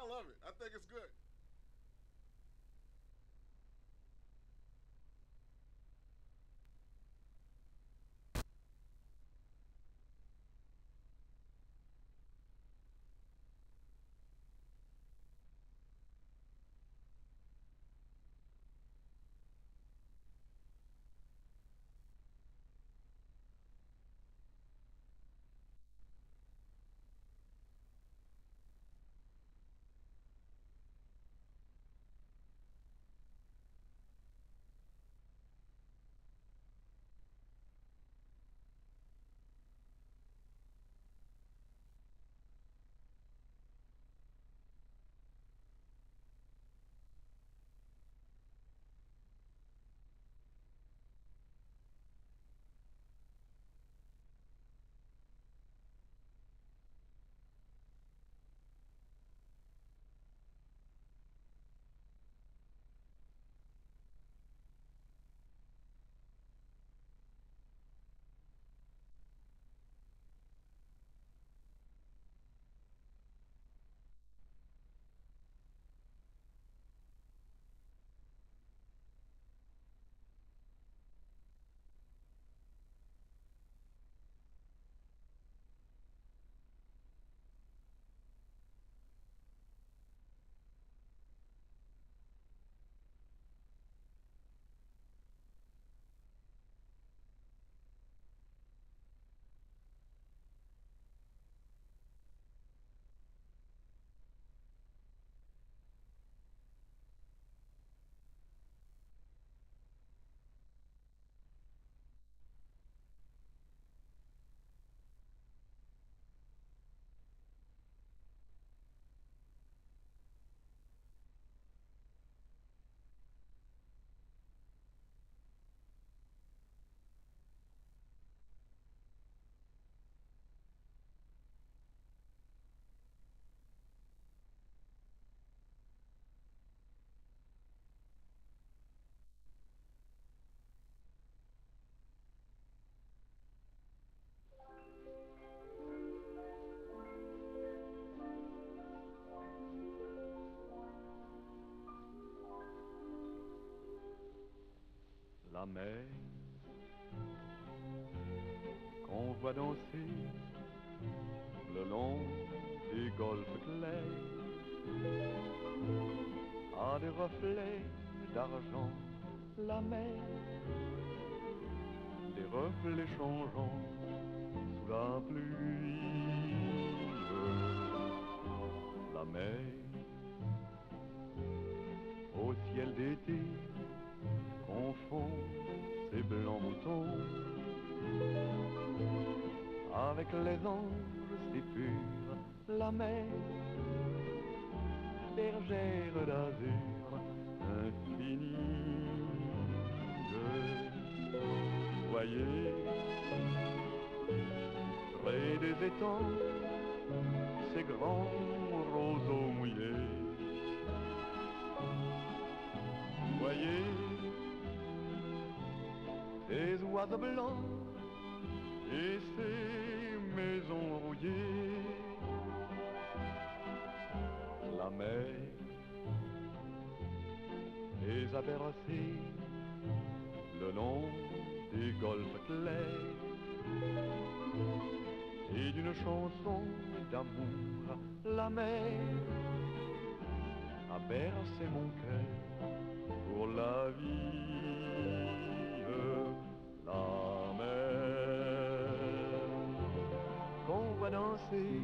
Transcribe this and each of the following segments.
love it. I think it's good. La mer qu'on voit danser le long des golfes clairs a des reflets d'argent. La mer, des reflets changeants sous la pluie. La mer au ciel d'été confond ses blancs moutons avec les anges si purs. La mer, bergère d'azur infinie. Voyez, près des étangs, ces grands roseaux mouillés. Voyez, ces oiseaux blancs et ces maisons rouillées. La mer les a bercés le long des golfes clairs et d'une chanson d'amour. La mer a bercé mon cœur pour la vie. La mer qu'on va danser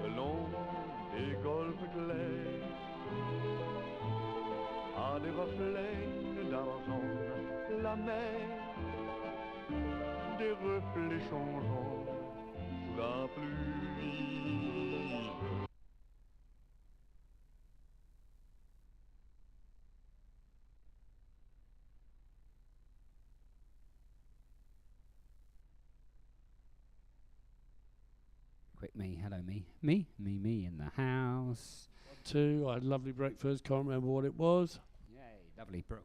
le long des golfes clairs a des reflets d'argent. La mer, des reflets changeants sous la pluie. Quick me, hello me. Me in the house. Two, I had lovely breakfast, can't remember what it was. Yay, lovely bro.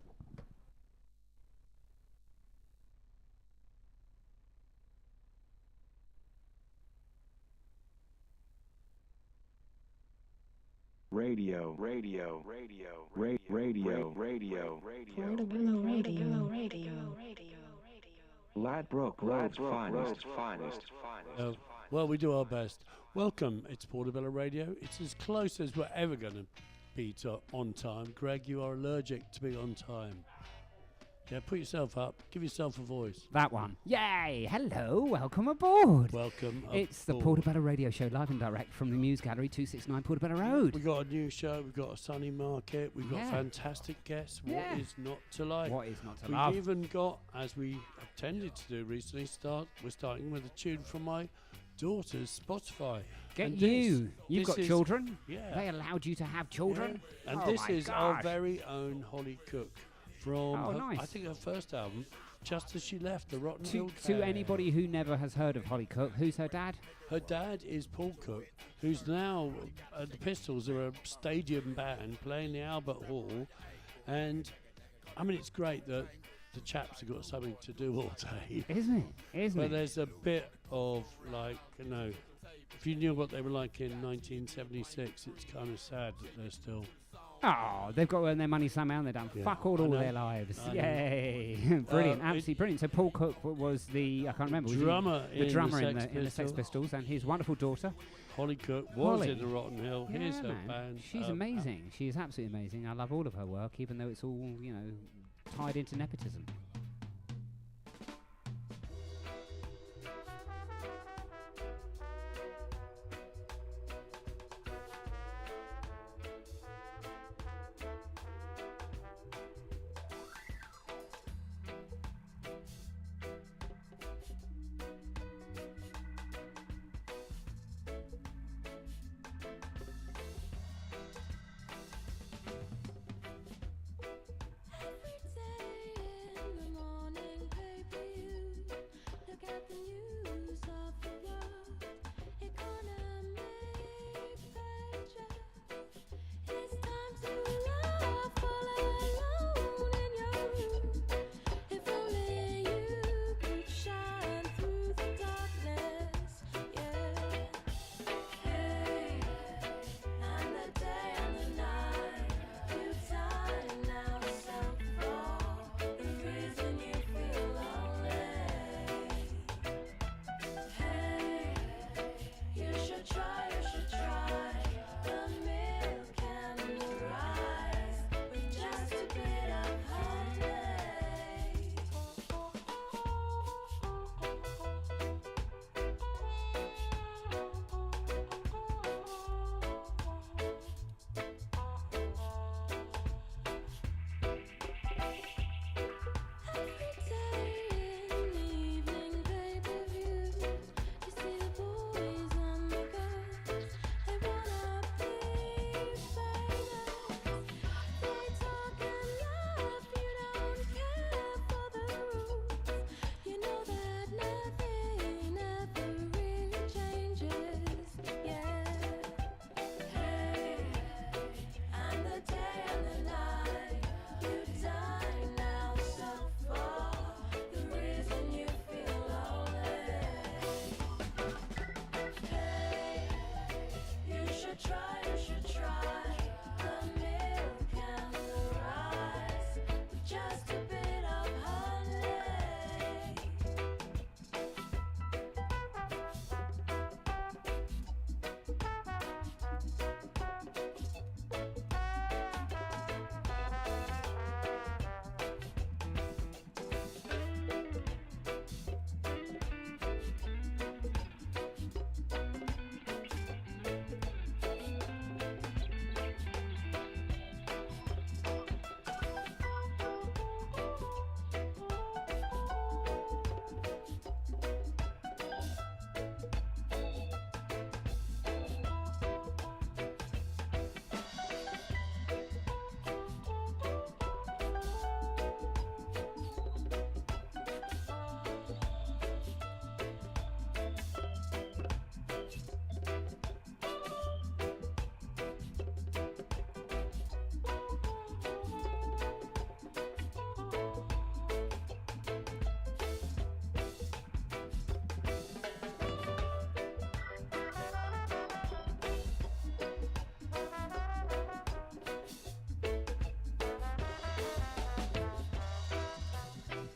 Portobello Radio. Ladbroke Road's finest. Well, we do our best. Welcome. It's Portobello Radio. It's as close as we're ever going to be to on time. Greg, you are allergic to being on time. Yeah, put yourself up. Give yourself a voice. That one. Yay! Hello, welcome aboard. Welcome. It's the Portobello Radio Show, live and direct from the Muse Gallery, 269 Portobello Road. We've got a new show. We've got a sunny market. We've got fantastic guests. Yeah. What is not to like? What is not to love? We've even got, as we have tended to do recently, we're starting with a tune from my daughter's Spotify. You've got children? Yeah. They allowed you to have children? Yeah. And oh this is gosh. our very own Holly Cook from, nice. I think her first album, Just As She Left, The Rotten Hill To anybody who never has heard of Holly Cook, who's her dad? Her dad is Paul Cook, who's now, the Pistols are a stadium band playing the Albert Hall. And, I mean, it's great that the chaps have got something to do all day. Isn't it? But there's a bit of, like, you know, if you knew what they were like in 1976, it's kind of sad that they're still... Oh, they've got to earn their money somehow, and they've done fuck all their lives. Yay. Brilliant, absolutely brilliant. So Paul Cook was the, I can't remember, drummer in the Sex Pistols, and his wonderful daughter, Holly Cook, was in the Rotten Hill. Yeah, Here's her man. band. She's amazing. She's absolutely amazing. I love all of her work, even though it's all, you know, tied into nepotism. Every day in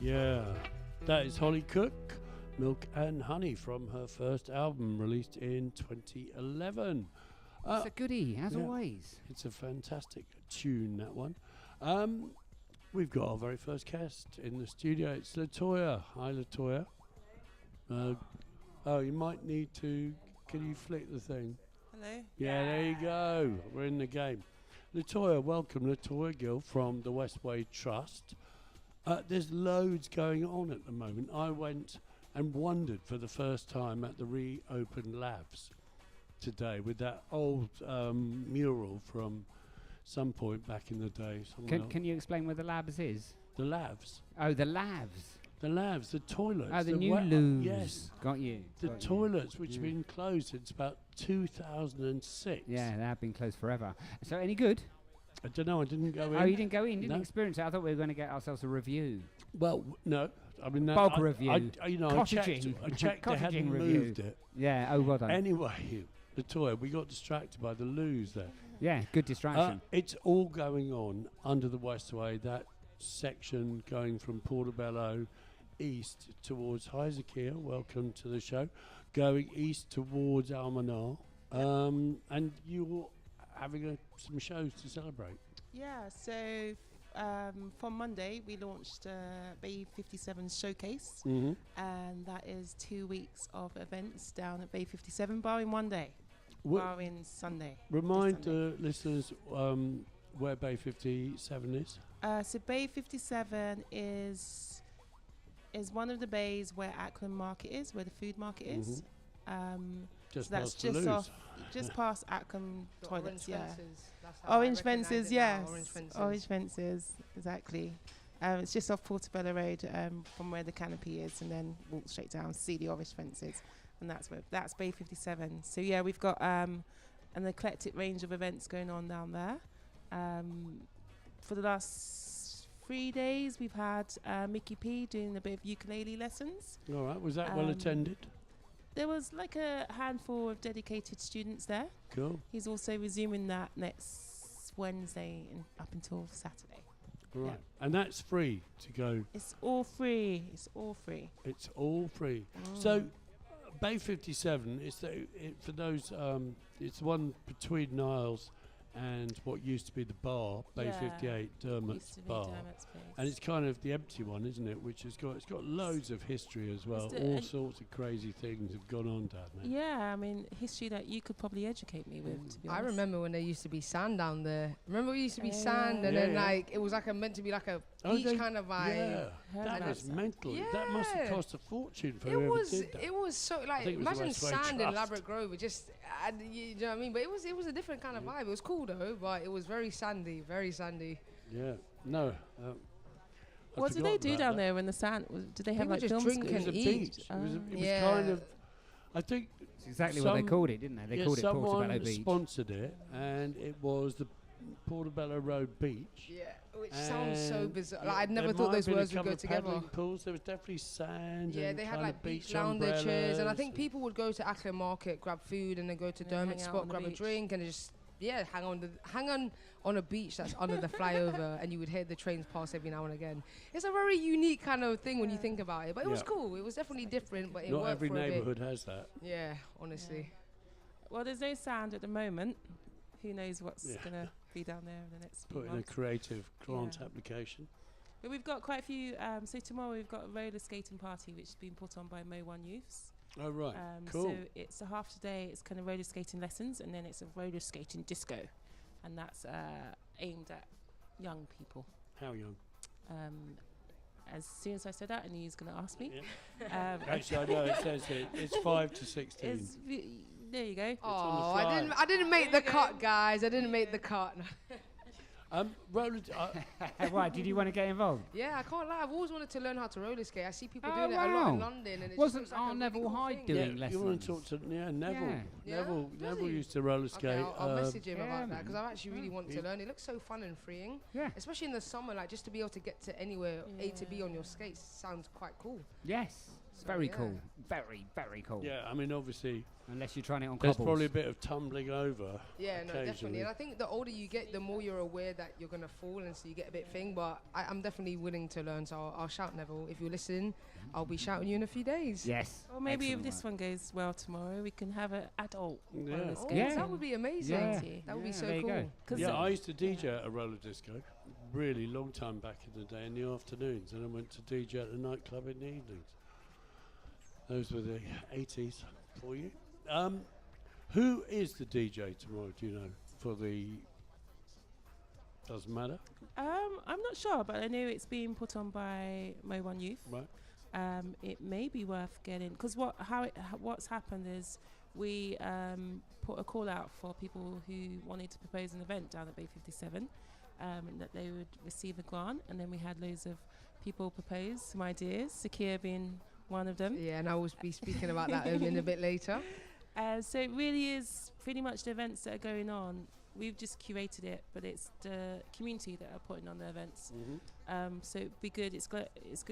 Yeah, that is Holly Cook, Milk and Honey, from her first album released in 2011. It's a goodie, as yeah. always. It's a fantastic tune, that one. We've got our very first guest in the studio. It's Latoya. Hi, Latoya. You might need to... Can you flick the thing? Hello. Yeah, there you go. We're in the game. Latoya, welcome. Latoya Gill from the Westway Trust. There's loads going on at the moment. I went and wandered for the first time at the reopened labs today with that old mural from some point back in the day. Can you explain where the labs is? The labs. Oh, the labs. The labs, the toilets. Oh, the new loos. Yes. Got you. The Got toilets, you. which have been closed since about 2006. Yeah, they have been closed forever. So, any good? I don't know, I didn't go in. Oh, you didn't go in? Didn't No. experience it? I thought we were going to get ourselves a review. Well, no. I mean, Bulk review. I checked. I checked. They Cottaging hadn't review. moved it. Yeah, oh, well done. Anyway, Latoya, we got distracted by the loos there. Yeah, good distraction. It's all going on under the Westway, that section going from Portobello east towards Heisekier. Welcome to the show. Going east towards Almanar. And you're having some shows to celebrate. Yeah, so from Monday we launched Bay 57 Showcase, Mm-hmm. and that is 2 weeks of events down at Bay 57, barring one day, barring Sunday. Remind this Sunday. the listeners where Bay 57 is. So Bay 57 is one of the bays where Ackland Market is, where the food market is. Just so that's past the just loos. just past Ackland toilets, yeah. That's how I Orange recognise fences, it yes. now, orange fences. Orange fences, exactly. It's just off Portobello Road, from where the canopy is, and then walk straight down, see the orange fences, and that's Bay 57. So yeah, we've got an eclectic range of events going on down there. For the last 3 days, we've had Mickey P doing a bit of ukulele lessons. All right, was that well attended? There was like a handful of dedicated students there. Cool. He's also resuming that next Wednesday and up until Saturday. All right. Yeah. And that's free to go. It's all free. It's all free. It's all free. So, Bay 57 is for those. It's one between Niles and what used to be the bar, Bay Yeah. 58 Dermot's Used to be bar. Dermot's place. And it's kind of the empty one, isn't it? Which has got loads of history as well. All sorts of crazy things have gone on down there. Yeah, I mean, history that you could probably educate me with, to be honest. I remember when there used to be sand down there. Remember it used to be sand, and then like it was like meant to be like a beach kind of vibe. Yeah, Heard that about was that. mental. That must have Yeah. cost a fortune for It whoever was did that. it was so like think it was the imagine Westway sand in Trust. Labrador Grove. It just you know what I mean. But it was a different kind of vibe. It was cool though, but it was very sandy, very sandy. Yeah. No. What did they do down there when the sand was? Did they have People like just film drink It was schools? a and beach. eat. It was Yeah. kind of. I think It's exactly what they called it, didn't they? They called it Portobello someone Beach. sponsored it, and it was the Portobello Road Beach. Yeah, which sounds so And bizarre. yeah, Like, I'd never there thought might those have been a words would couple go of together. paddling pools. There was definitely sand. Yeah, and they had kind like of beach lounges, and I think umbrellas. people would go to Ackland Market, grab food, and then go to And then Dermot's hang out spot, on the grab a beach. drink, and just hang on a beach that's under the flyover, and you would hear the trains pass every now and again. It's a very unique kind of thing when you think about it, but it was Yeah. cool. It was definitely different, but it Not worked every for a bit. neighbourhood has that. Yeah, honestly. Well, there's no sand at the moment. Who knows what's Yeah. going to be down there in the next few Put in a months. creative grant Yeah. application. But we've got quite a few. So tomorrow we've got a roller skating party which has been put on by Mo One Youths. Oh right, cool. So it's a half day. It's kind of roller skating lessons, and then it's a roller skating disco, and that's aimed at young people. How young? As soon as I said that, I knew he was going to ask me. Yeah. Actually, I know it says here it's 5 to 16. There you go. Oh, the I didn't make the cut, guys. I didn't make the cut. Roller. Why? Did you want to get involved? Yeah, I can't lie. I've always wanted to learn how to roller skate. I see people Oh, doing it a lot in wow. London, and it Wasn't just looks like a really Neville cool Hyde thing. doing Yeah, you want to talk lessons? to Neville? Yeah. Yeah? Neville Does he? used to roller skate. Okay, I'll message him yeah, about that man. because I actually really want to learn. It looks so fun and freeing. Yeah. Especially in the summer, like just to be able to get to anywhere A to B on your skates sounds quite cool. Yes. It's So, very yeah. cool. Very, very cool. Yeah, I mean, obviously, Unless you're trying it on There's cobbles. probably a bit of tumbling over. Yeah, no, definitely. occasionally. And I think the older you get, the more you're aware that you're going to fall, and so you get a bit thing. But I'm definitely willing to learn, so I'll shout, Neville. If you're listening, I'll be shouting you in a few days. Yes. Or maybe Excellent if this work. one goes well tomorrow, we can have an adult Yeah. roller Oh, skating. that would be amazing. Yeah. That would be Yeah, so there you cool. go. 'Cause Yeah, I used to DJ at a roller disco, really long time back in the day, in the afternoons, and I went to DJ at the nightclub in the evenings. Those were the 80s for you. Who is the DJ tomorrow, do you know, for the... Doesn't matter? I'm not sure, but I know it's being put on by Mo One Youth. Right. It may be worth getting, because what's happened is we put a call out for people who wanted to propose an event down at Bay 57, and that they would receive a grant, and then we had loads of people propose some ideas, Sakia being one of them. Yeah, and I will be speaking about that in a bit later. So it really is pretty much the events that are going on. We've just curated it, but it's the community that are putting on the events. So it'd be good. It's good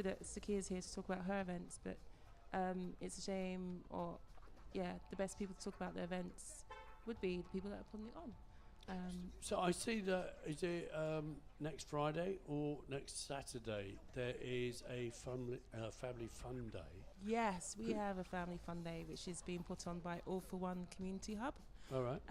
that Sakia's here to talk about her events, but it's a shame, the best people to talk about the events would be the people that are putting it on. So I see that, is it next Friday or next Saturday, there is a family fun day? Yes, we have a family fun day, which is being put on by All for One Community Hub. All right.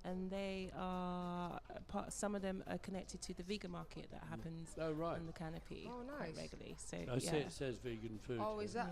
And they are some of them are connected to the vegan market that happens Oh, right. on the canopy Oh, quite nice. regularly. So I see it says vegan food. Oh, is that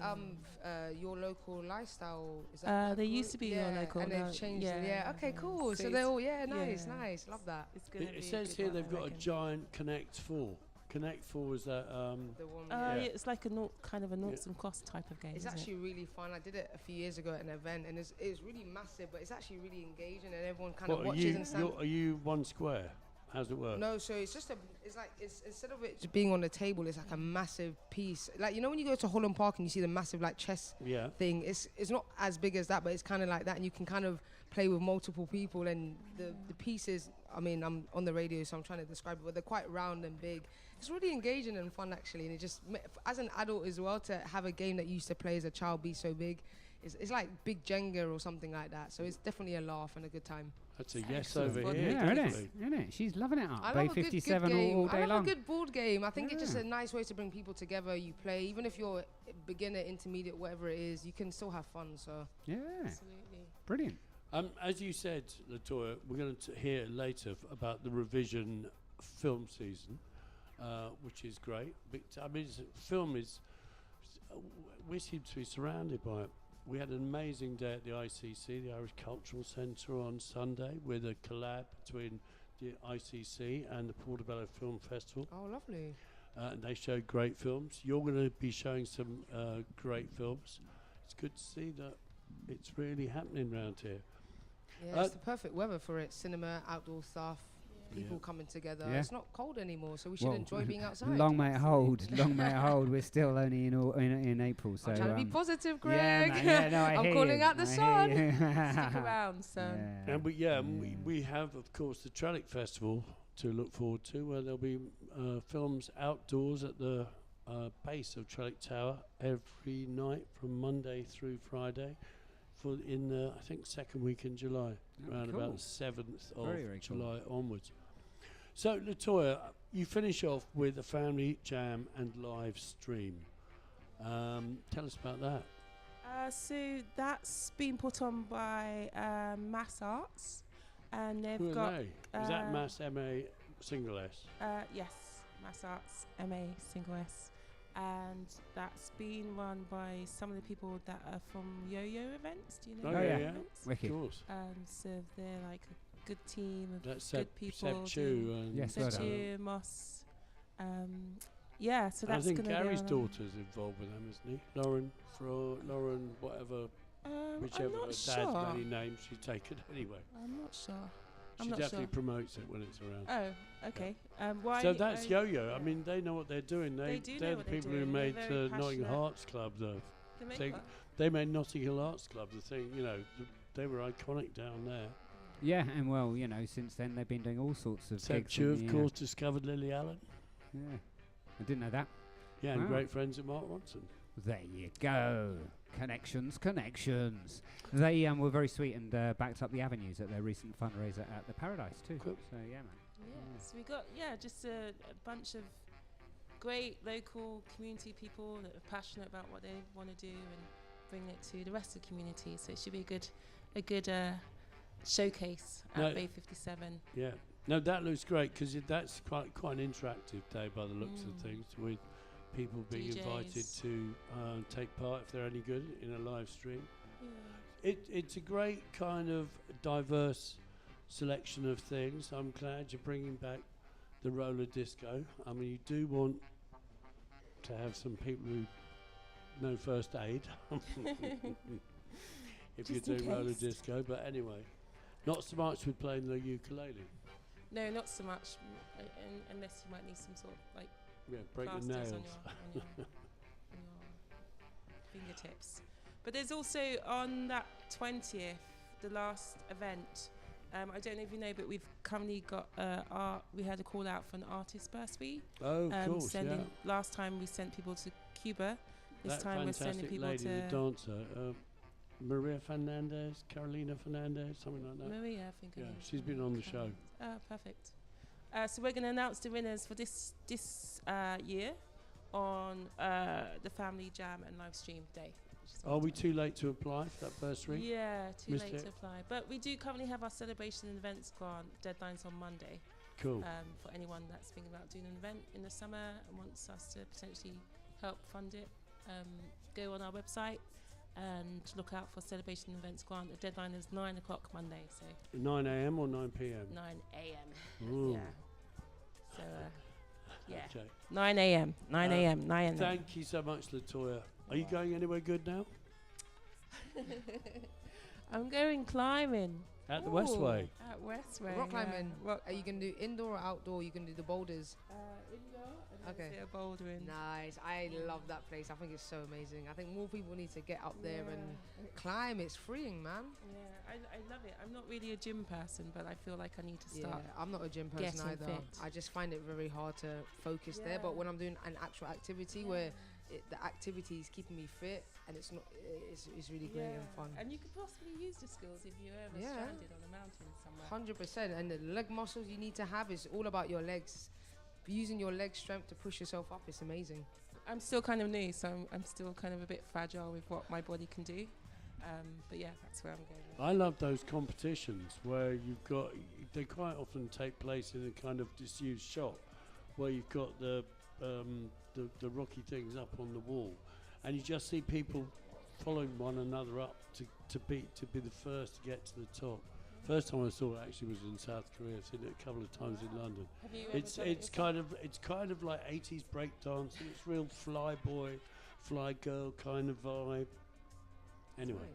your local lifestyle? Is that They that used to be your local, and now- they've changed yeah. it. Yeah, okay, cool. So So they're it's- all nice. yeah. Love that. it's gonna It be a says good here one, they've I got a reckon. giant Connect 4. Connect 4 is that... The one. Yeah, Yeah. it's like a kind of a noughts and cost type of game. It's isn't actually really fun. I did it a few years ago at an event, and it's really massive, but it's actually really engaging, and everyone kind of What, watches and stands. are you one square? How's it work? No, so it's just it's instead of it just being on the table, it's like a massive piece. Like, you know when you go to Holland Park and you see the massive like chess Yeah. thing, it's not as big as that, but it's kind of like that, and you can kind of play with multiple people, and the pieces, I mean, I'm on the radio, so I'm trying to describe it, but they're quite round and big. It's really engaging and fun, actually, and it just, as an adult as well, to have a game that you used to play as a child be so big, it's like big Jenga or something like that, so it's definitely a laugh and a good time. That's a yes Excellent. over Fun. here. Yeah, isn't definitely. it? Isn't it? She's loving it up. I Bay love a good 57 game. all day I love long. a good board game. I think it's just Yeah. a nice way to bring people together. You play, even if you're beginner, intermediate, whatever it is, you can still have fun. So Yeah, Absolutely. brilliant. As you said, Latoya, we're going to hear later about the revision film season, which is great. But, I mean, film is... we seem to be surrounded by it. We had an amazing day at the ICC, the Irish Cultural Centre, on Sunday with a collab between the ICC and the Portobello Film Festival. oh, lovely. And they showed great films. You're going to be showing some great films. It's good to see that it's really happening around here. Yeah, it's the perfect weather for it. Cinema, outdoor stuff, people coming together. Yeah. It's not cold anymore, so we should Well, enjoy being outside. Long may it hold. Long may it hold. We're still only in April, so I'm trying to be positive, yeah, Greg. man, yeah, no, I I'm hear calling you. out the I sun. hear you. Stick around, so. Yeah. And we have, of course, the Trellick Festival to look forward to, where there'll be films outdoors at the base of Trellick Tower every night from Monday through Friday, in the, I think, second week in July, Oh, around cool. about the 7th of Very, very cool. July onwards. So, Latoya, you finish off with a family jam and live stream. Tell us about that. So that's been put on by Mass Arts, and they've Who are got they? Is that Mass M-A single S? yes, Mass Arts MA single S, and that's been run by some of the people that are from Yo-Yo events. Do you know Oh, Yo-Yo yeah, yeah. events? Wicked. Of course. So they're like a good team of That's good Seb people. Chu and Yes, well done. Chu, Moss. Yeah, so I that's think gonna Gary's be on, daughter's involved with them, isn't he? Lauren, whatever, I'm whichever her not dad's sure. many names she's taken anyway. I'm not sure. She I'm not definitely sure. promotes it when it's around. Oh, okay. Why? So that's Yo-Yo. I yeah. mean, they know what they're doing. They do They're know the what they're people who doing. They're made very Notting Hill passionate. Arts Club. They make They- what? They made Notting Hill Arts Club the thing. You know, they were iconic down there. Yeah, and well, you know, since then they've been doing all sorts of Seb gigs. Chu, in of the, course, discovered Lily Allen. Yeah, I didn't know that. Yeah, and Wow. great friends with Mark Ronson. There you go. Connections. They were very sweet and backed up the avenues at their recent fundraiser at the Paradise too. Cool. So yeah, man. Yeah, so we got just a bunch of great local community people that are passionate about what they want to do and bring it to the rest of the community. So it should be a good showcase at Bay 57. Yeah. No, that looks great because that's quite an interactive day by the looks of things, with people being DJs. invited to take part if they're any good in a live stream. Yeah. It's a great kind of diverse selection of things. I'm glad you're bringing back the roller disco. I mean, you do want to have some people who know first aid if you're Just in doing roller case. disco. But anyway, not so much with playing the ukulele. No, not so much, unless you might need some sort of like Break the plasters nails. on your fingertips. But there's also on that 20th, the last event. I don't know if you know, but we've currently got we had a call out for an artist bursary. Oh, of course, yeah. Last time we sent people to Cuba. This That time we're sending fantastic people lady, to the dancer, Maria Fernandez, Carolina Fernandez, something like that. Maria, I think. Yeah, she's been on the show. Oh, perfect. So we're going to announce the winners for this year on the Family Jam and Live Stream Day. Are we too late to apply for that bursary? Yeah, too Missed late it. to apply. But we do currently have our celebration and events grant deadlines on Monday. Cool. For anyone that's thinking about doing an event in the summer and wants us to potentially help fund it, go on our website and look out for celebration and events grant. The deadline is 9 o'clock Monday, so 9 a.m. or 9 p.m.? 9 a.m. Ooh. Yeah. So, yeah. Okay. 9 a.m. 9 a.m. 9 a.m. Thank you so much, Latoya. Are you going anywhere good now? I'm going climbing. At the Westway. At Westway. Rock climbing. Rock. Are you going to do indoor or outdoor? You can do the boulders. Indoor. Okay. Bouldering. Nice. I love that place. I think it's so amazing. I think more people need to get up there and climb. It's freeing, man. Yeah, I love it. I'm not really a gym person, but I feel like I need to start. Yeah, I'm not a gym person getting either. fit. I just find it very hard to focus there. But when I'm doing an actual activity where the activity is keeping me fit and it's not, it's really great and fun. And you could possibly use the skills if you're ever stranded on a mountain somewhere. 100%. And the leg muscles you need to have is all about your legs. Using your leg strength to push yourself up is amazing. I'm still kind of new, so I'm still kind of a bit fragile with what my body can do. But yeah, that's where I'm going. I love those competitions where they quite often take place in a kind of disused shop where you've got the rocky things up on the wall and you just see people following one another up to be the first to get to the top. First time I saw it actually was in South Korea. I've seen it a couple of times in London. Have you ever done It's kind of like 80s breakdancing. It's real fly boy, fly girl kind of vibe. Anyway,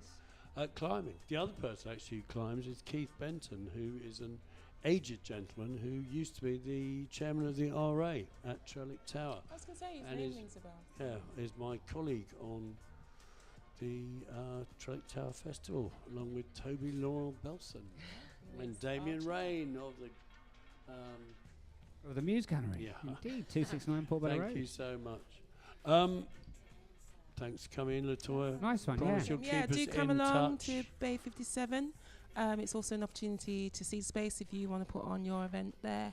climbing. The other person actually who climbs is Keith Benton, who is an aged gentleman who used to be the chairman of the RA at Trellick Tower. I was going to say, his And name rings a bell. Yeah, is my colleague on the Trellick Tower Festival, along with Toby Laurel Belson and Damien Rain of the Muse Gallery. Yeah. Indeed, 269 Portobello Road. Thank you so much. Thanks for coming in, Latoya. Nice one, Promise yeah. you'll keep Do us come in along touch. to Bay 57. It's also an opportunity to see space if you want to put on your event there.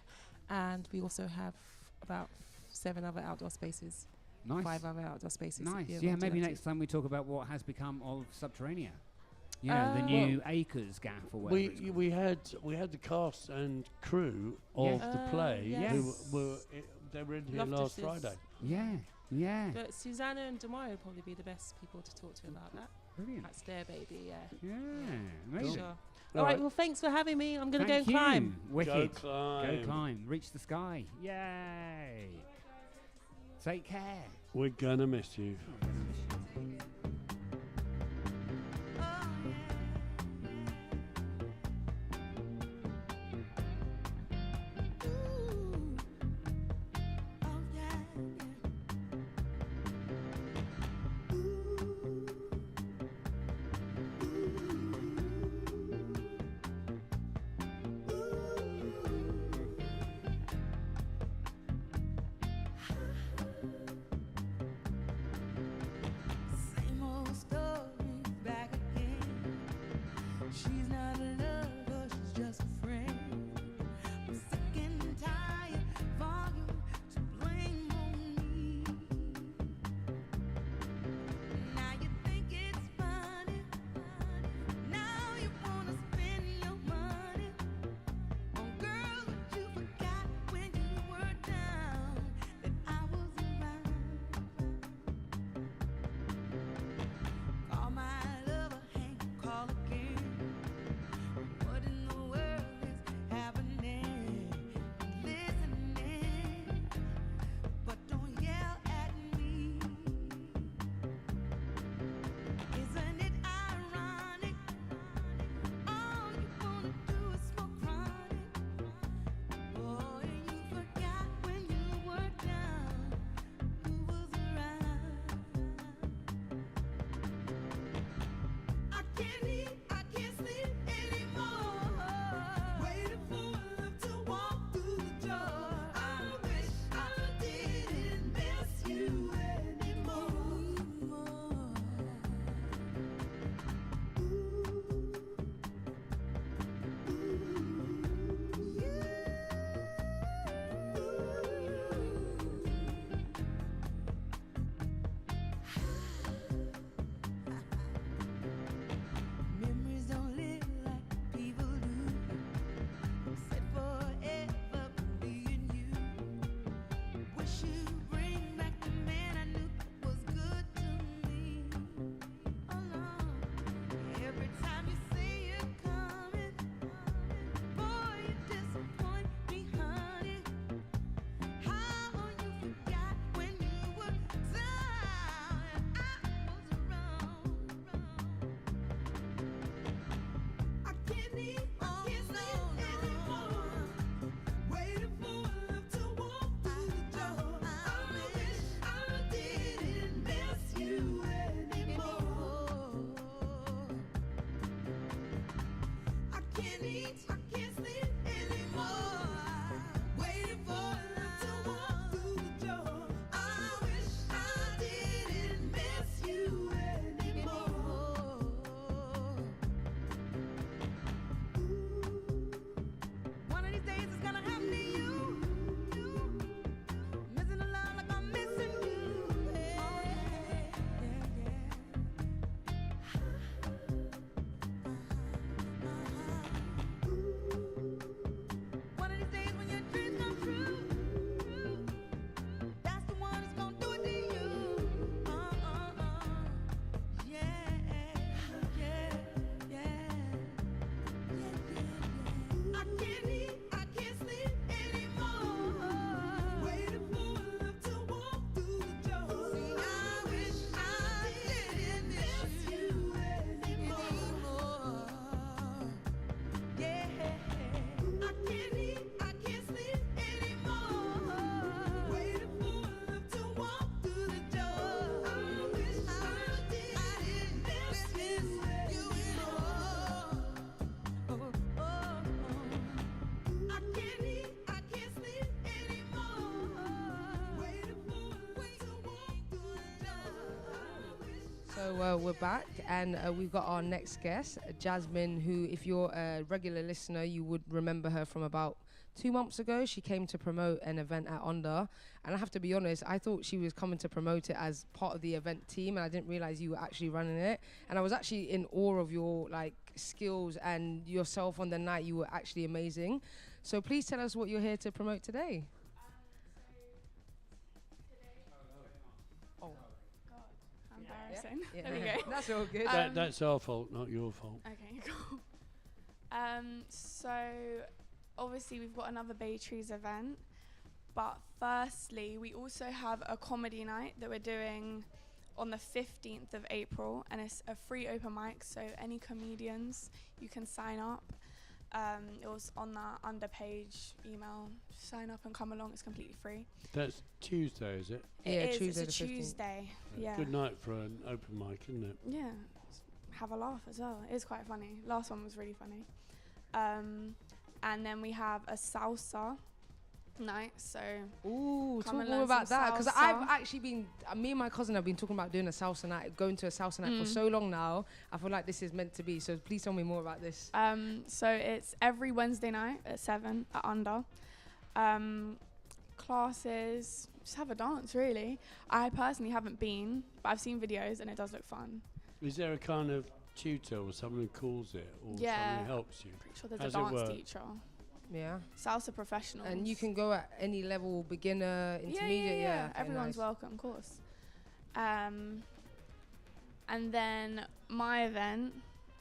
And we also have about 7 other outdoor spaces. Nice. 5 other outdoor spaces. Nice. if you Yeah, want to maybe do that next too. time we talk about what has become of Subterranea. You know, the new Acres gaff or whatever. it's called. We had the cast and crew of the play yes. who they were in here last Loftuses. Friday. Yeah. But Susanna and Demoy would probably be the best people to talk to about that. Brilliant. That's their baby, yeah. Yeah, For amazing. sure. All All right, right. well, thanks for having me. I'm going to go Thank and climb. you. Wicked. Go climb. Go climb. Reach the sky. Yay. Take care. We're gonna miss you. So we're back, and we've got our next guest, Jasmine, who, if you're a regular listener, you would remember her from about 2 months ago. She came to promote an event at Onda, and I have to be honest, I thought she was coming to promote it as part of the event team, and I didn't realize you were actually running it. And I was actually in awe of your skills and yourself on the night. You were actually amazing. So please tell us what you're here to promote today. Embarrassing. Yeah. There we go. That's all good. That's our fault, not your fault. Okay, cool. So obviously we've got another Bay Trees event, but firstly we also have a comedy night that we're doing on the 15th of April, and it's a free open mic, so any comedians, you can sign up. It was on that underpage email. Sign up and come along. It's completely free. That's Tuesday, is it? Yeah, it is. Tuesday It's a the 15th. Tuesday. Yeah. Good night for an open mic, isn't it? Yeah. Have a laugh as well. It is quite funny. Last one was really funny. And then we have a salsa night. So Ooh, come talk and more learn about some that, because salsa. I've actually been, me and my cousin have been talking about doing a salsa night, going to a salsa night for so long now. I feel like this is meant to be. So please tell me more about this. So it's every Wednesday night at 7 at Under. Classes, just have a dance really. I personally haven't been, but I've seen videos and it does look fun. Is there a kind of tutor or someone who calls it, or Yeah. someone who helps you? Pretty sure there's How's a it dance work? teacher. Yeah. Salsa professionals. And you can go at any level, beginner, intermediate. Yeah. Okay, Everyone's nice. welcome, of course. And then my event,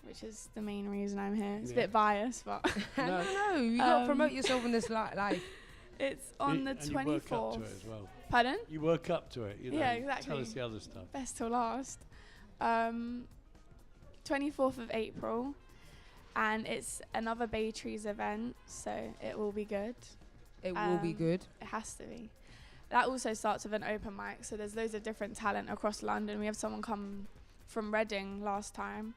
which is the main reason I'm here. It's a bit biased, but No, you got to promote yourself in this life. it's on the And you work up 24th. to it as well. Pardon? You work up to it, you know. Yeah, exactly. Tell us the other stuff. Best till last. 24th of April, and it's another Bay Trees event, so it will be good. It will be good. It has to be. That also starts with an open mic, so there's loads of different talent across London. We have someone come from Reading last time.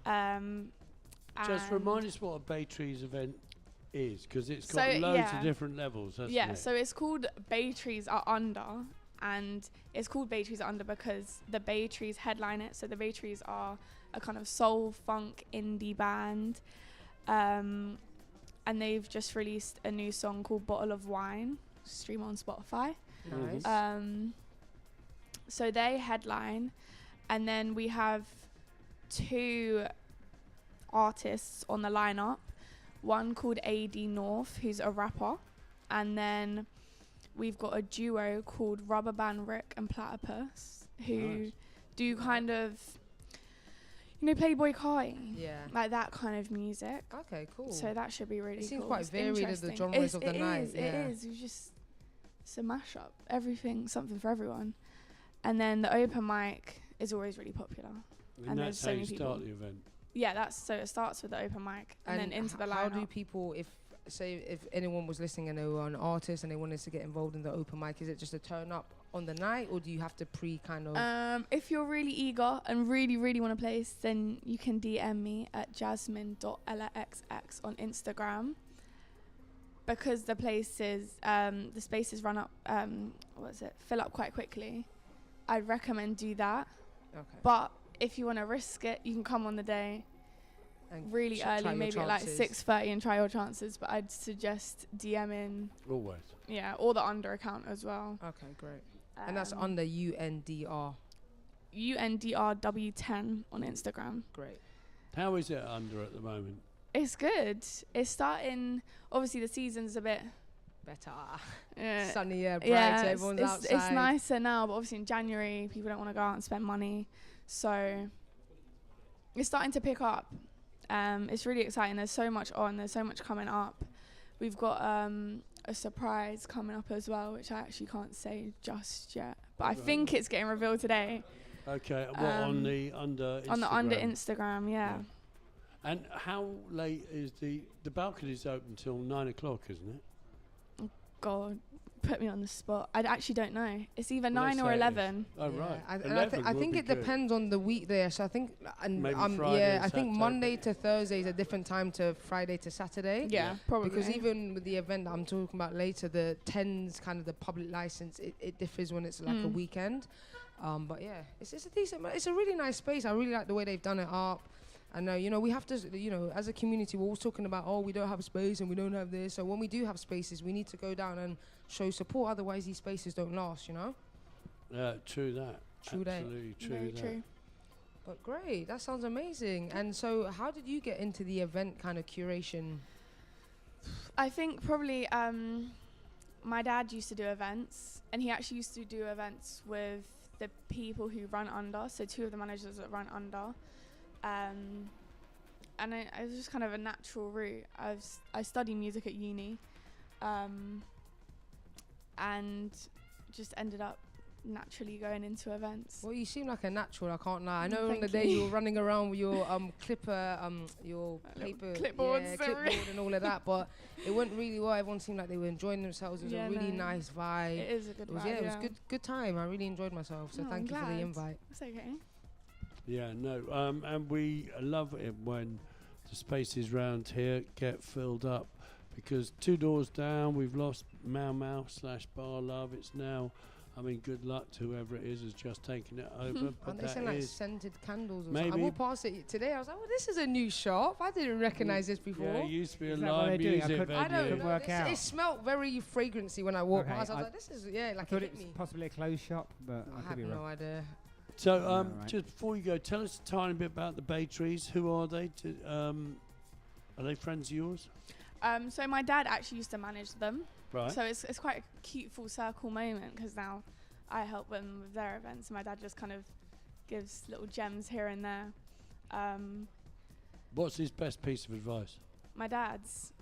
Just and remind us what a Bay Trees event is, because it's So, got loads yeah. of different levels, hasn't yeah, it? so it's called Bay Trees Are Under, and it's called Bay Trees Are Under because the Bay Trees headline it. So the Bay Trees are a kind of soul funk indie band, and they've just released a new song called Bottle of Wine. Stream on Spotify. Nice. So they headline, and then we have 2 artists on the lineup. One called AD North, who's a rapper, and then we've got a duo called Rubber Band Rick and Platypus, who do kind of, Playboy Carti, like that kind of music. Okay, cool. So that should be really cool. It seems quite It's varied as the interesting. genres of the night. It is. It's a mashup. Everything, something for everyone. And then the open mic is always really popular. And there's that's so how many you people. start the event. Yeah, so it starts with the open mic and then into the lineup. How do people, if anyone was listening and they were an artist and they wanted to get involved in the open mic, is it just a turn up on the night, or do you have to kind of? If you're really eager and really, really want to place, then you can DM me at jasmine.laxx on Instagram. Because the spaces run up, fill up quite quickly. I'd recommend do that. Okay. But if you want to risk it, you can come on the day And really early, maybe at like 6:30 and try your chances. But I'd suggest DMing. Always. Yeah, or the Under account as well. Okay, great. And that's under UNDR. UNDRW10 on Instagram. Great. How is it under at the moment? It's good. It's starting. Obviously, the season's a bit better. Sunnier, brighter. Yeah, everyone's outside. It's nicer now, but obviously in January, people don't want to go out and spend money. So it's starting to pick up. It's really exciting. There's so much on. There's so much coming up. We've got a surprise coming up as well, which I actually can't say just yet. But I think it's getting revealed today. Okay. On the Under Instagram? On the Under Instagram, yeah. And how late is the balcony's open till 9 o'clock, isn't it? Oh God, put me on the spot. I actually don't know. It's either 9 or 11. Oh right. I think it depends on the week there. So I think maybe Friday I think Monday to Thursday is a different time to Friday to Saturday. Yeah, probably. Because even with the event that I'm talking about later, the 10's kind of the public license, it differs when it's like a weekend. But yeah, it's a decent. It's a really nice space. I really like the way they've done it up. And we have to, as a community, we're always talking about, we don't have space and we don't have this. So when we do have spaces, we need to go down and show support. Otherwise, these spaces don't last, True that. True that. Absolutely true. Very that. true. But great, that sounds amazing. And so how did you get into the event kind of curation? I think probably my dad used to do events, and he actually used to do events with the people who run Under, so 2 of the managers that run Under. And it was just kind of a natural route. I studied music at uni, and just ended up naturally going into events. Well, you seem like a natural, I can't lie. I know Thank on the day you. you were running around with your clipper, your paper, clipboards, clipboard and all of that, but it went really well. Everyone seemed like they were enjoying themselves. It was a really nice vibe. It is a good vibe. It was good time. I really enjoyed myself. So thank you for the invite. It's okay. Yeah, no, and we love it when the spaces round here get filled up, because 2 doors down we've lost Mau Mau / Bar Love. It's now, good luck to whoever it is has just taken it over. But They send like scented candles or maybe something. I walked past it today. I was like, this is a new shop. I didn't recognize this before. Yeah, it used to be a Is that what live they do? music venue. I don't know. work out. It smelled very fragrancy when I walked Okay, past. I was I like, this is, like I it thought hit it was me. possibly a clothes shop, but I I could have be no wrong. idea. So, Right. just before you go, tell us a tiny bit about the Bay Trees. Who are they? Are they friends of yours? So my dad actually used to manage them. Right. So it's quite a cute full circle moment, because now I help them with their events, and my dad just kind of gives little gems here and there. What's his best piece of advice? My dad's,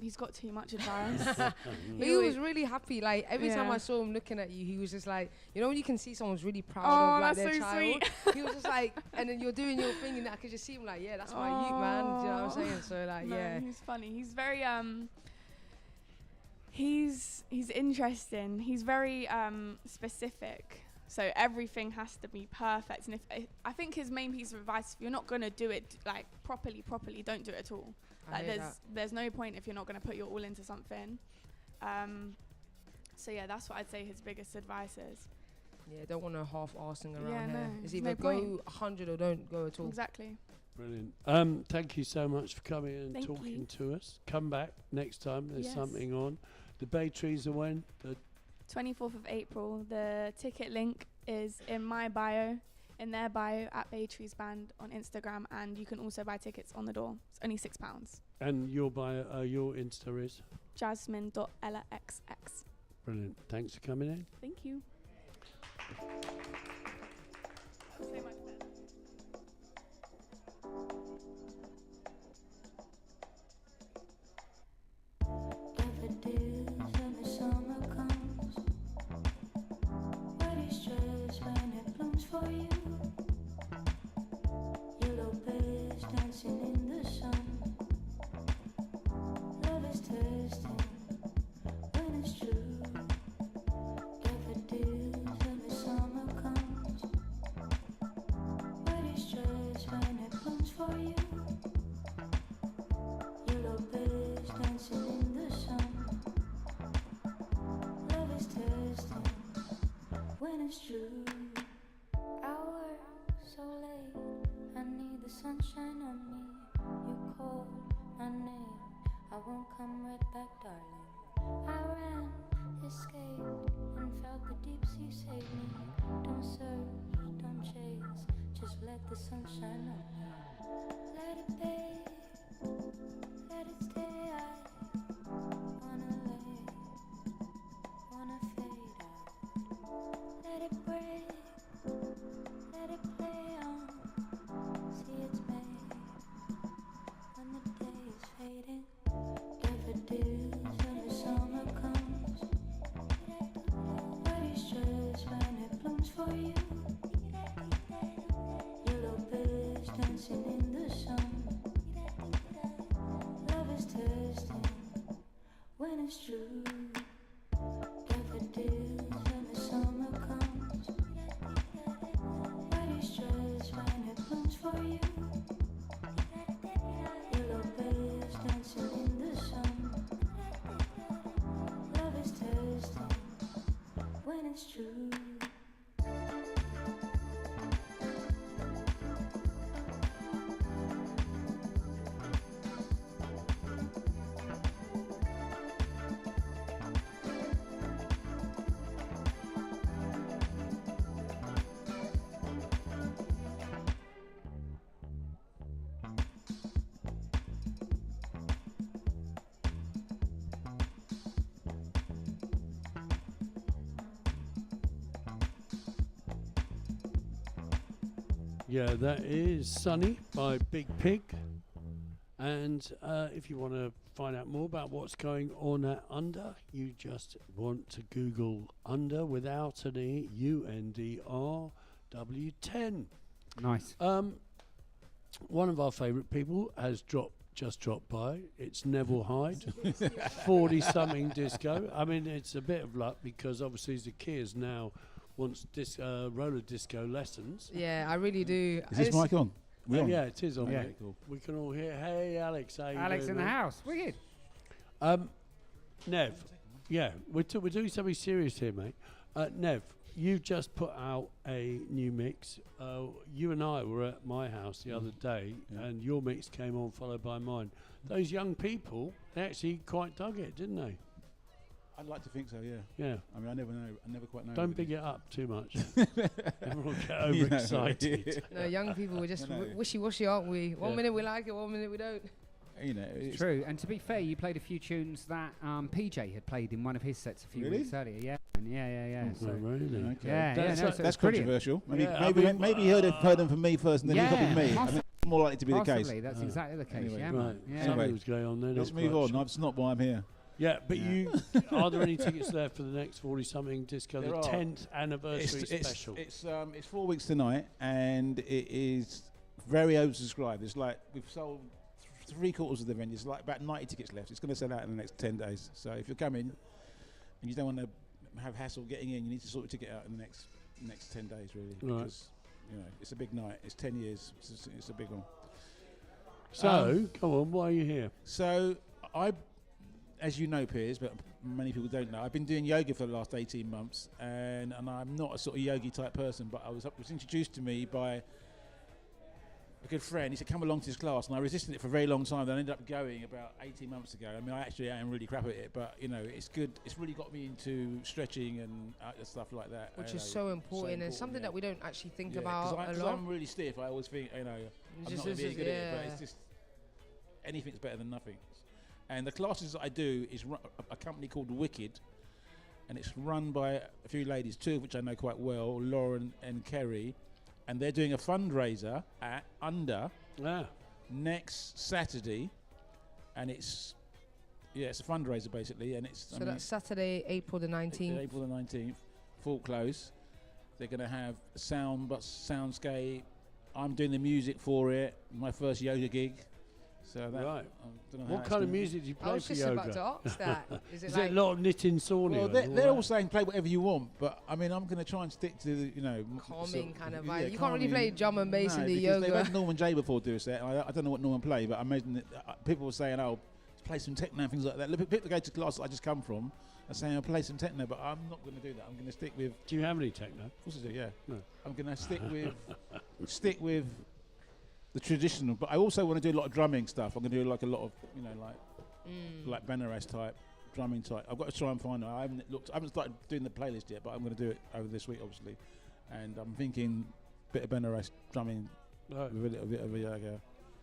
he's got too much advice. But he was really happy. Like every time I saw him looking at you, he was just like, when you can see someone's really proud of like their that's so child. sweet. He was just like, and then you're doing your thing, and I could just see him like, that's my youth, man. Do you know what I'm saying? So like, No, he's funny. He's very he's interesting. He's very specific. So everything has to be perfect. And I think his main piece of advice, if you're not going to do it like properly, don't do it at all. Like there's no point if you're not going to put your all into something. So yeah, that's what I'd say his biggest advice is. Yeah, don't want to half-arsing around Yeah, here. no, It's there's either no go point. 100 or don't go at all. Exactly. Brilliant. Thank you so much for coming and Thank talking you. to us. Come back next time. There's Yes. something on. The Bay Trees are when? The 24th of April. The ticket link is in my bio, in their bio at Bay Trees Band on Instagram, and you can also buy tickets on the door. It's only £6. and your bio, your Insta is? Jasmine.ellaxx. Brilliant. Thanks for coming in. Thank you. So much better. For you, yellow birds dancing in the sun. Love is testing when it's true. Daffodils when the summer comes. What is just when it blooms for you? Yellow birds dancing in the sun. Love is testing when it's true. I work so late, I need the sunshine on me. You call my name, I won't come right back, darling. I ran, escaped, and felt the deep sea save me. Don't search, don't chase, just let the sunshine on me. Let it be, let it stay. I wanna lay, wanna fade out. Let it break. Let it play on, see it's made when the day is fading. Daffodils when the summer comes. What is just when it blooms for you? Yellow birds dancing in the sun. Love is testing when it's true. Daffodils when the summer comes. Just when it blooms for you. Yellow birds dancing in the sun. Love is testing when it's true. Yeah, that is Sunny by Big Pig. And if you want to find out more about what's going on at Under, you just want to Google Under without an E, UNDRW10. Nice. One of our favourite people has just dropped by. It's Neville Hyde, 40-something disco. I mean, it's a bit of luck because obviously Zacchaeus now wants roller disco lessons. Yeah, I really do. Is this mic on? Yeah, it is on. Yeah. Mate. Cool. We can all hear. Hey, Alex, how you Alex doing, in the mate? house. Wicked. Nev, yeah, we're doing something serious here, mate. Nev, you just put out a new mix. You and I were at my house the other day, and your mix came on followed by mine. Those young people, they actually quite dug it, didn't they? I'd like to think so, yeah. Yeah. I mean, I never quite know. Don't big it up too much. Everyone get overexcited. No, young people were just No. wishy-washy, aren't we? One Yeah. minute we like it, one minute we don't. You know, It's true. And to be fair, you played a few tunes that PJ had played in one of his sets a few Really? weeks earlier. Yeah. And yeah. Oh, So, really? Okay. yeah, That's no, like- so That's it's brilliant. controversial. Maybe, Yeah, I mean, maybe he heard them from me first and then he copied me. I Possibly. mean, it's more likely to be the Possibly, case. that's exactly the case. Anyway, yeah, Right. man. Yeah. Anyway, Something was going on there. Let's not move quite on. sure. That's not why I'm here. Yeah, but Yeah. you are there any tickets left for the next 40-something disco, There the are. 10th anniversary special? It's 4 weeks tonight, and it is very oversubscribed. It's like we've sold 3/4 of the venue. It's like about 90 tickets left. It's going to sell out in the next 10 days. So if you're coming and you don't want to have hassle getting in, you need to sort your ticket out in the next next 10 days, really. Right. Because, you know, it's a big night. It's 10 years. It's a big one. So, come on, why are you here? So, as you know, Piers, but many people don't know, I've been doing yoga for the last 18 months, and I'm not a sort of yogi type person, but it was introduced to me by a good friend. He said, come along to this class, and I resisted it for a very long time. Then I ended up going about 18 months ago. I mean, I actually am really crap at it, but, you know, it's good. It's really got me into stretching and stuff like that. Which is so important, and something that we don't actually think about a lot. Because I'm really stiff. I always think, you know, I'm not really good at it, but it's just anything's better than nothing. And the classes that I do is a company called Wicked, and it's run by a few ladies, two of which I know quite well, Lauren and Kerry, and they're doing a fundraiser at Under next Saturday, and it's a fundraiser basically, and it's that's Saturday, April the 19th. April the 19th, full close. They're going to have soundscape. I'm doing the music for it. My first yoga gig. So that, right. I don't know what kind of music do you play for yoga? I was just about to ask that. Is it a lot of knitting, sawing? Well, they're all saying play whatever you want, but I mean, I'm going to try and stick to the, you know, calming kind of vibe. You can't really play drum and bass in the yoga. They've had yoga. Norman J before do a set. I don't know what Norman played, but I imagine that, people were saying, "Oh, play some techno and things like that." Look, people go to class I just come from are saying, "I'll play some techno," but I'm not going to do that. I'm going to stick with. Do you have any techno? Of course I do. Yeah. No. I'm going to stick with the traditional, but I also want to do a lot of drumming stuff. I'm going to do like a lot of, you know, like Benares type, drumming type. I've got to try and find it. I haven't started doing the playlist yet, but I'm going to do it over this week, obviously. And I'm thinking a bit of Benares drumming with a little bit of a yoga.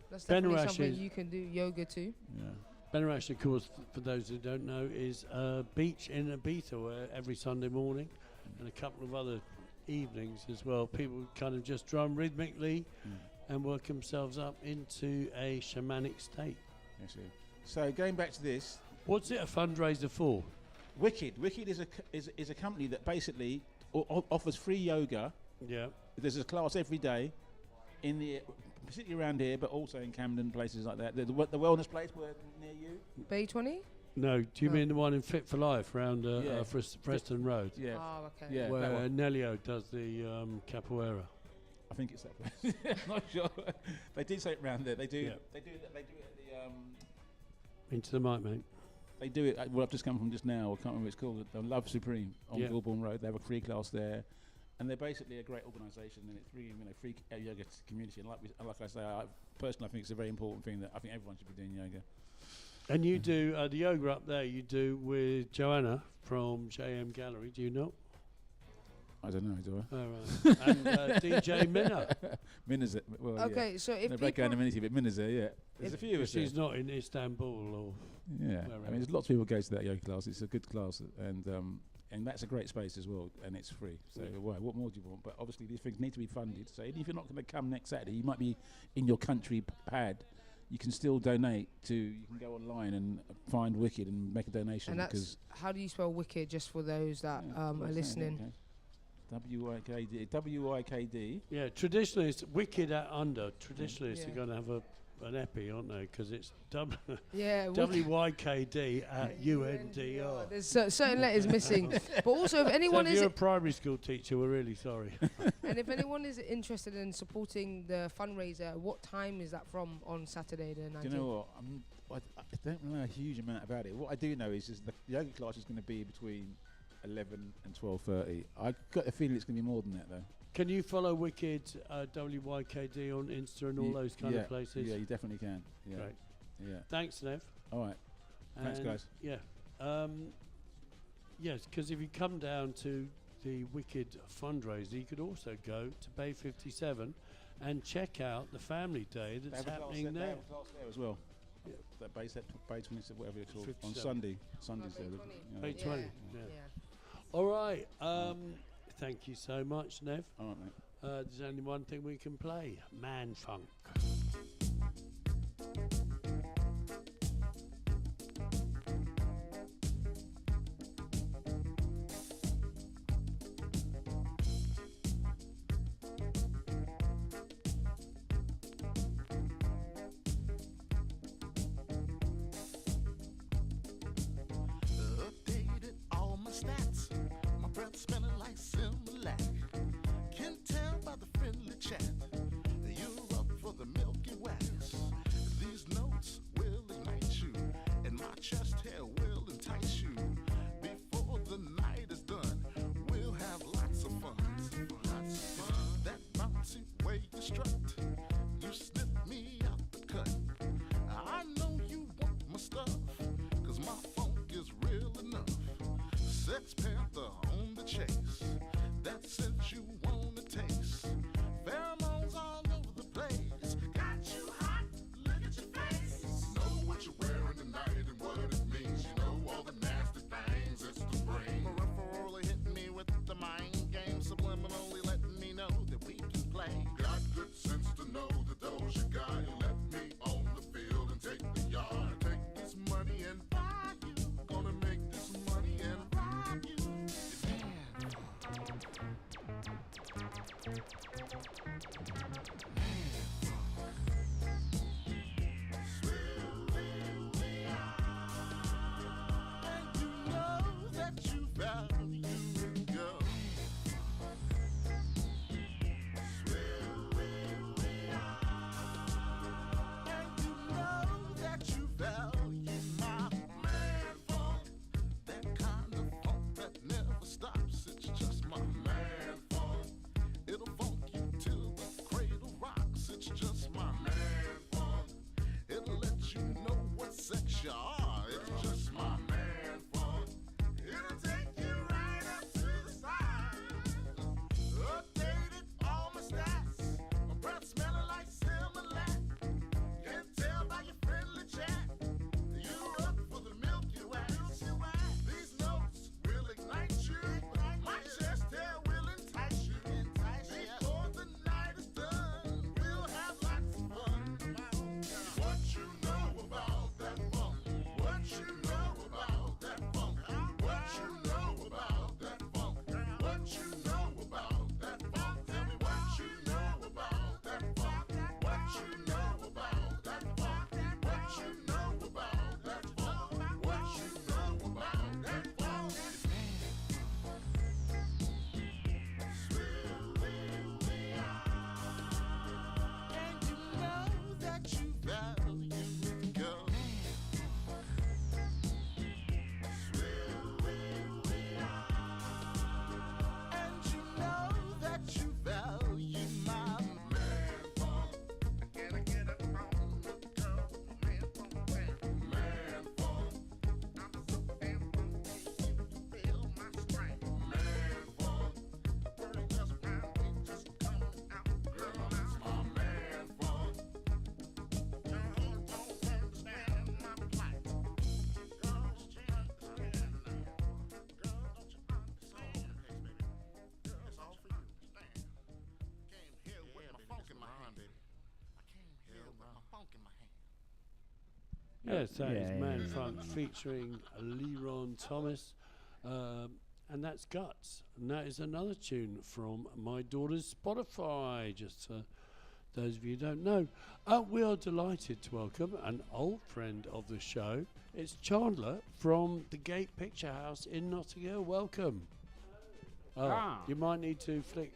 That's definitely something you can do yoga too. Yeah. Benares, of course, for those who don't know, is a beach in Ibiza where every Sunday morning and a couple of other evenings as well, people kind of just drum rhythmically and work themselves up into a shamanic state. Yes, yeah. So going back to this, what's it a fundraiser for? Wicked is a company that basically offers free yoga. Yeah. There's a class every day, particularly around here, but also in Camden, places like that. The wellness place near you. Bay 20. No, do you mean the one in Fit for Life around Preston Road? Yeah. Oh, okay. Yeah, where Nelio does the capoeira. I think it's that place. I'm not sure. They do say it round there. They do. Yeah. They do it at the. Into the mic, mate. They do it. Well, I've just come from just now. I can't remember what it's called. The Love Supreme on Kilbourne Road. They have a free class there, and they're basically a great organisation. And it's really, free yoga community. And like I say, personally, I think it's a very important thing that I think everyone should be doing yoga. And you do the yoga up there. You do with Joanna from JM Gallery. Do you know? I don't know, do I? Oh, right. And DJ Minna. Minna's it. Well, okay, so if people... going to but Minna's there, yeah. There's a few of us she's not in Istanbul or... Yeah, I mean, there's lots of people go to that yoga class. It's a good class, and that's a great space as well, and it's free. So what more do you want? But obviously these things need to be funded. So even if you're not going to come next Saturday, you might be in your country pad. You can still donate to. You can go online and find Wicked and make a donation. And that's how do you spell Wicked? Just for those that are listening. Okay. W-I-K-D. Yeah, traditionalists, Wicked at Under. Traditionalists are going to have an epi, aren't they? Because it's W-Y-K-D at U-N-D-R. There's certain letters missing. But also, if anyone if you're a primary school teacher, we're really sorry. And if anyone is interested in supporting the fundraiser, what time is that from on Saturday the 19th? Do you know what? I don't know a huge amount about it. What I do know is the yoga class is going to be between 11 and 12:30. I got a feeling it's going to be more than that, though. Can you follow Wicked WYKD on Insta and all those kind of places? Yeah, you definitely can. Yeah. Great. Yeah. Thanks, Nev. All right. Thanks, guys. Yeah. Yes, because if you come down to the Wicked fundraiser, you could also go to Bay 57 and check out the family day that's happening there. They have a class there as well. Yeah. That Bay 27, whatever it's called, on Sunday. Sunday's there. Bay 20. Yeah. All right. Thank you so much, Nev. All right, mate. There's only one thing we can play: Man Funk. Updated all my stats. My breath smelling like Similac. chase. That scent you wanna taste. Pheromones all over the place. Got you hot, look at your face. Know what you're wearing tonight and what it means. You know all the nasty things it's to bring. Peripherally hitting me with the mind game. Subliminally letting me know that we can play. Got good sense to know that those you got. You let me on the field and take the yard. Take this money and buy you. Gonna make this money and rob you. And you know that you value it, girl. And you know that you value my man funk. That kind of funk that never stops. It's just my man funk. It'll funk you till the cradle rocks. It's just my man funk. It'll let you know what sex you are. It's just my man funk. It'll take you right up to the side. Updated all my stats. My breath smelling like Similac. Can't tell by your friendly chat. You're up for the Milky Way. These notes will ignite you. My chest hair will entice you. Before the night is done, we'll have lots of fun. What you know about that funk? What you know about that funk? What you know about that funk? What you know about that funk? Tell me what you know about that funk. What you know about that funk? What you know about that funk? What you know about that funk? And you know that you value it, girl. And you know that you value my man funk. Can I get it on the girl? Man funk, man funk. I'm so damn funky, you feel my strength. Man funk. The word just round me, just coming out. Girl, that's my man funk. Girl, don't understand my plight. Girl, don't you understand now? Girl, don't you understand? Girl, it's all for you. Stand. Came here with my funk in my hand. I came here with my funk in my hand. Yes, that is Yeah, Man yeah. Funk featuring Leron Thomas, and that's Guts. And that is another tune from my daughter's Spotify, just those of you who don't know. We are delighted to welcome an old friend of the show. It's Chandler from the Gate Picture House in Notting Hill. Welcome. You might need to flick.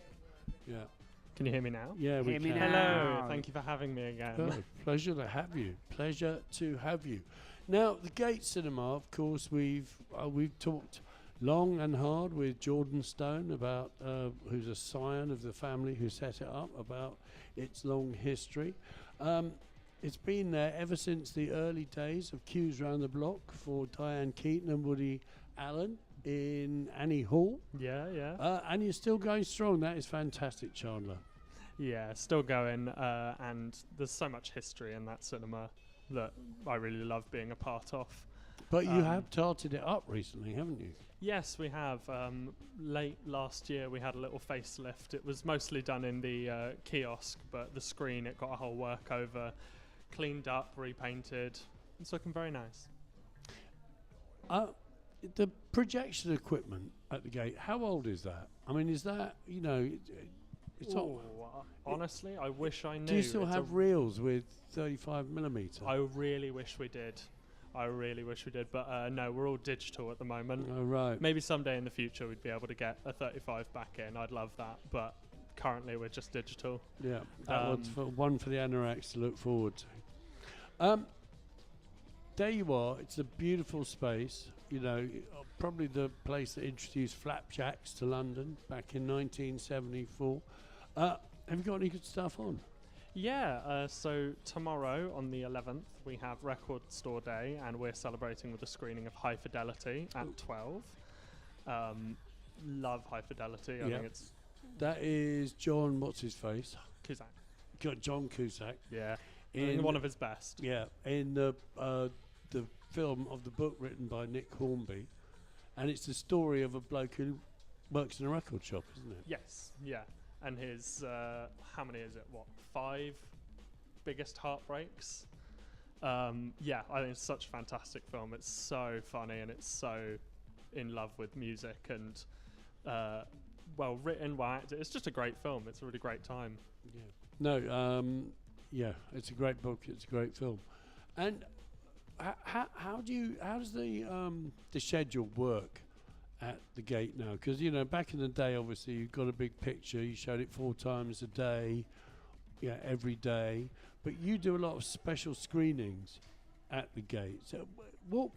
Yeah. Can you hear me now? Yeah, we Hear me can. now. Hello, thank you for having me again. Oh, pleasure to have you. Pleasure to have you. Now, the Gate Cinema, of course, we've talked long and hard with Jordan Stone about who's a scion of the family who set it up, about its long history. It's been there ever since the early days of Queues Round the Block for Diane Keaton and Woody Allen in Annie Hall. Yeah, yeah. And you're still going strong. That is fantastic, Chandler. Yeah, still going, and there's so much history in that cinema that I really love being a part of. But you have tarted it up recently, haven't you? Yes, we have. Late last year, we had a little facelift. It was mostly done in the kiosk, but the screen, it got a whole workover, cleaned up, repainted. It's looking very nice. The projection equipment at the Gate, how old is that? I mean, is that, you know, it's not. Honestly, I wish I knew. Do you still have reels with 35mm? I really wish we did. But no, we're all digital at the moment. Oh, right. Maybe someday in the future we'd be able to get a 35 back in. I'd love that, but currently we're just digital. Yeah, that one's one for the anoraks to look forward to. There you are. It's a beautiful space. You know, probably the place that introduced flapjacks to London back in 1974. Have you got any good stuff on? Yeah, so tomorrow on the 11th we have Record Store Day, and we're celebrating with a screening of High Fidelity at 12. love High Fidelity. I Yeah. think it's That is John, what's his face? Cusack. Got John Cusack. Yeah. I think one of his best. Yeah, in the film of the book written by Nick Hornby, and it's the story of a bloke who works in a record shop, isn't it? Yes, yeah. And his, how many is it? What, 5 biggest heartbreaks? Yeah, I think it's such a fantastic film. It's so funny and it's so in love with music and well written, well acted. It's just a great film. It's a really great time. Yeah. No, yeah, it's a great book. It's a great film. And how does the schedule work at the Gate now? Because back in the day, obviously you got a big picture. You showed it 4 times a day, every day. But you do a lot of special screenings at the Gate. So, what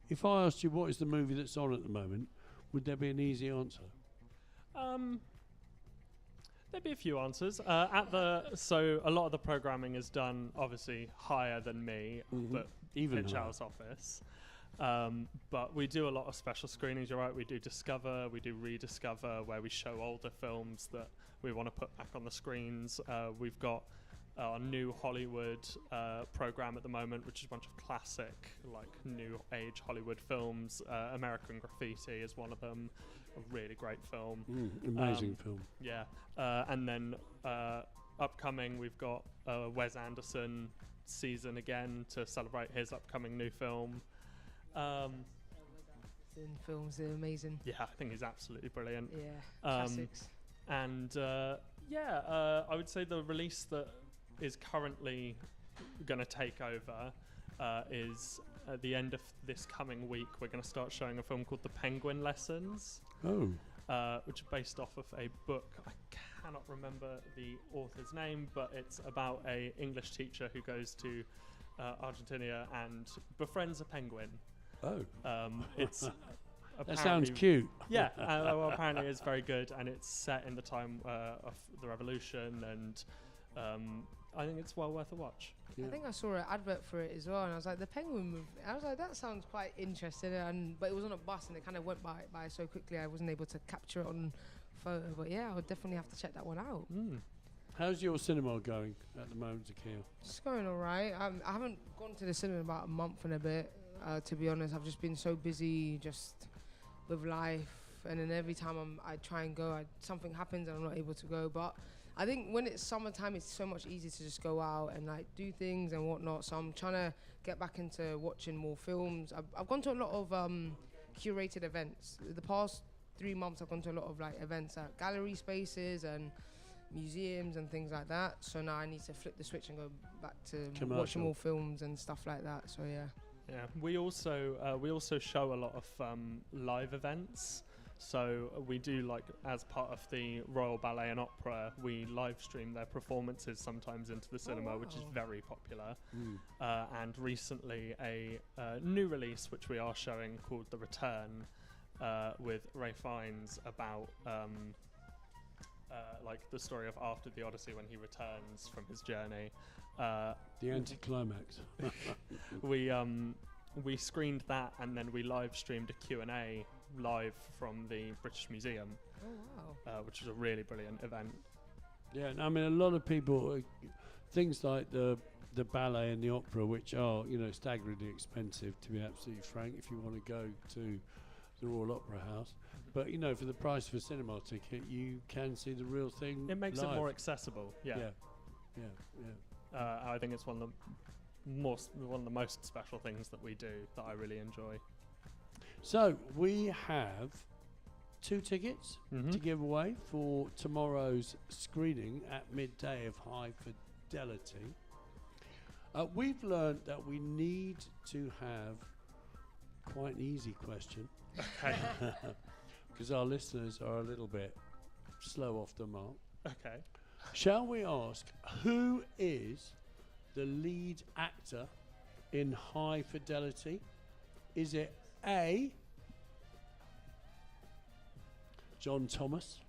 if I asked you what is the movie that's on at the moment? Would there be an easy answer? There'd be a few answers. So a lot of the programming is done obviously higher than me, but even Charles' office. But we do a lot of special screenings. You're right. We do Discover. We do Rediscover, where we show older films that we want to put back on the screens. We've got our new Hollywood program at the moment, which is a bunch of classic, like new age Hollywood films. American Graffiti is one of them. A really great film. Amazing film. Yeah. And then upcoming, we've got Wes Anderson season again to celebrate his upcoming new film. Films are amazing. Yeah, I think he's absolutely brilliant. Yeah, classics. And I would say the release that is currently going to take over is at the end of this coming week. We're going to start showing a film called The Penguin Lessons. Oh. Which is based off of a book. I cannot remember the author's name, but it's about a English teacher who goes to Argentina and befriends a penguin. Oh. It's that sounds cute. Yeah, well, apparently it's very good, and it's set in the time of the revolution, and I think it's well worth a watch. Yeah. I think I saw an advert for it as well, and I was like, the penguin movie. I was like, that sounds quite interesting, but it was on a bus, and it kind of went by so quickly, I wasn't able to capture it on photo. But yeah, I would definitely have to check that one out. How's your cinema going at the moment, Zakir? It's going all right. I haven't gone to the cinema in about a month and a bit, to be honest. I've just been so busy just with life, and then every time I try and go, something happens and I'm not able to go. But I think when it's summertime, it's so much easier to just go out and like do things and whatnot. So I'm trying to get back into watching more films. I've gone to a lot of curated events. The past 3 months, I've gone to a lot of like events at gallery spaces and museums and things like that. So now I need to flip the switch and go back to watching more films and stuff like that. So yeah. Yeah, we also show a lot of live events. So we do, like, as part of the Royal Ballet and Opera, we live stream their performances sometimes into the cinema, which is very popular. And recently a new release, which we are showing, called The Return, with Ray Fiennes, about like the story of after the Odyssey when he returns from his journey. The anticlimax. We screened that, and then we live streamed a Q&A live from the British Museum. Oh wow! Which was a really brilliant event. Yeah, I mean, a lot of people, things like the ballet and the opera, which are staggeringly expensive, to be absolutely frank, if you want to go to the Royal Opera House. But for the price of a cinema ticket, you can see the real thing. It makes live. It more accessible. Yeah. I think it's one of the most special things that we do that I really enjoy. So we have 2 tickets to give away for tomorrow's screening at midday of High Fidelity. We've learned that we need to have quite an easy question. Okay. Because our listeners are a little bit slow off the mark. Okay. Shall we ask, who is the lead actor in High Fidelity? Is it A, John Thomas?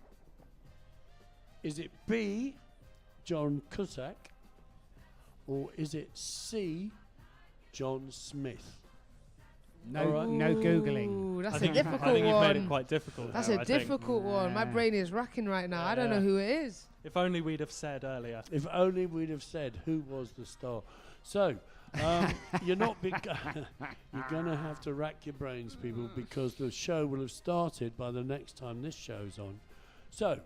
Is it B, John Cusack? Or is it C, John Smith? No Googling. Ooh, that's a I difficult think you've made it one. quite difficult. That's there, a I think. difficult one. My brain is racking right now. I don't know Yeah. who it is. If only we'd have said earlier. If only we'd have said who was the star. So, you're not big. You're going to have to rack your brains, people, because the show will have started by the next time this show's on. So,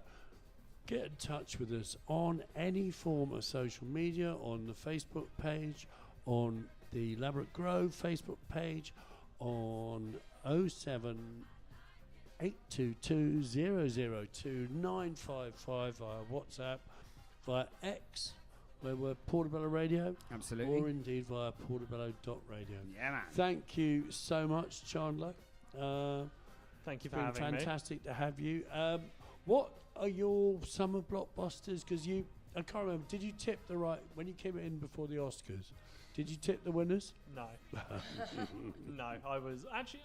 get in touch with us on any form of social media, on the Facebook page, on the Elaborate Grove Facebook page, on 07822002955 via WhatsApp, via X, where we're Portobello Radio, Absolutely. or indeed via portobello.radio. Yeah, man. Thank you so much, Chandler. Thank you It's for been having me. fantastic to have you. What are your summer blockbusters? Because I can't remember. Did you tip the right when you came in before the Oscars? Did you tip the winners? No. No, I was actually.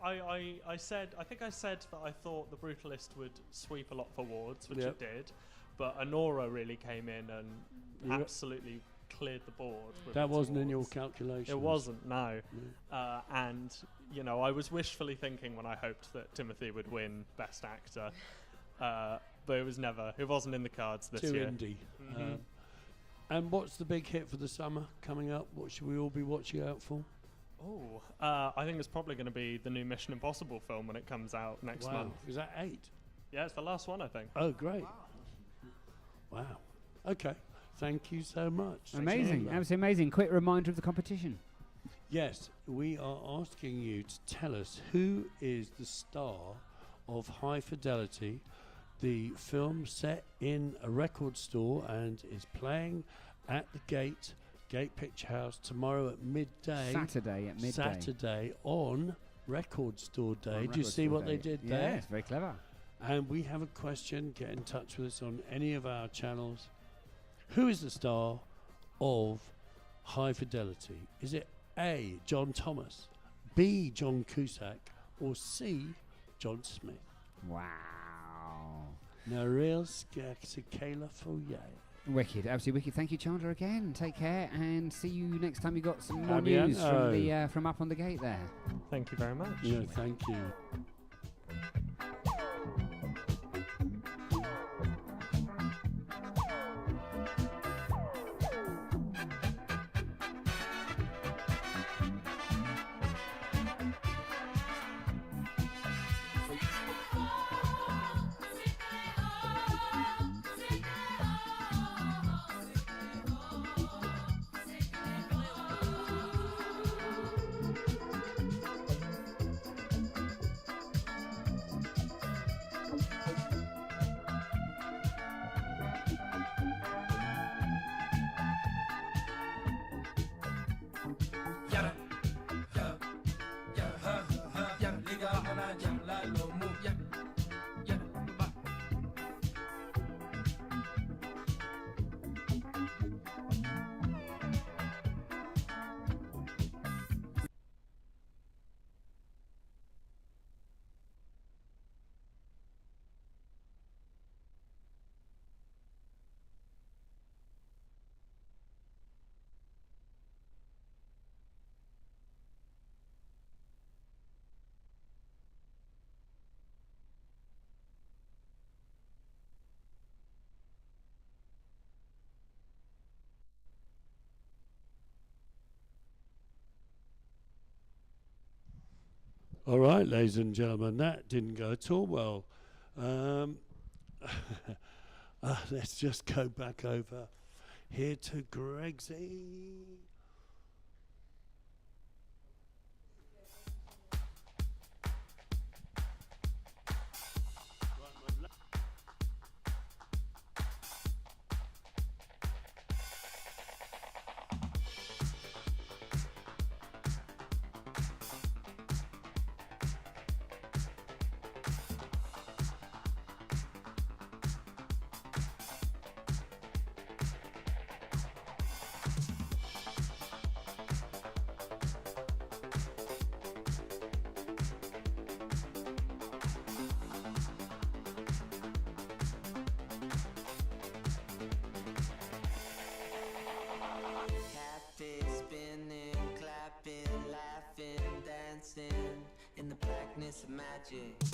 I said. I think I said that I thought The Brutalist would sweep a lot of awards, which Yep. it did. But Anora really came in and Yep. absolutely cleared the board. With That its wasn't in your awards. calculations. It wasn't. No. Yeah. And I was wishfully thinking when I hoped that Timothy would win Best Actor. But it was never. It wasn't in the cards this Too year. indie. Mhm. And what's the big hit for the summer coming up? What should we all be watching out for? Oh, I think it's probably going to be the new Mission Impossible film when it comes out next Wow. month. Is that 8? Yeah, it's the last one, I think. Oh, great. Wow. Okay. Thank you so much. Amazing. Chandler. Absolutely amazing. Quick reminder of the competition. Yes, we are asking you to tell us who is the star of High Fidelity, the film set in a record store and is playing at the Gate Picture House tomorrow at midday. Saturday at midday. Saturday on Record Store Day. On Do you Record see Store what they Day. did there? Yes, very clever. And we have a question. Get in touch with us on any of our channels. Who is the star of High Fidelity? Is it A, John Thomas, B, John Cusack, or C, John Smith? Wow. No real cicala for you. Wicked, absolutely wicked. Thank you, Chandler, again. Take care and see you next time. You got some more Abiano. news from the from up on the gate there. Thank you very much. Yeah, thank you. All right, ladies and gentlemen, that didn't go at all well. Let's just go back over here to Gregsy. blackness of magic.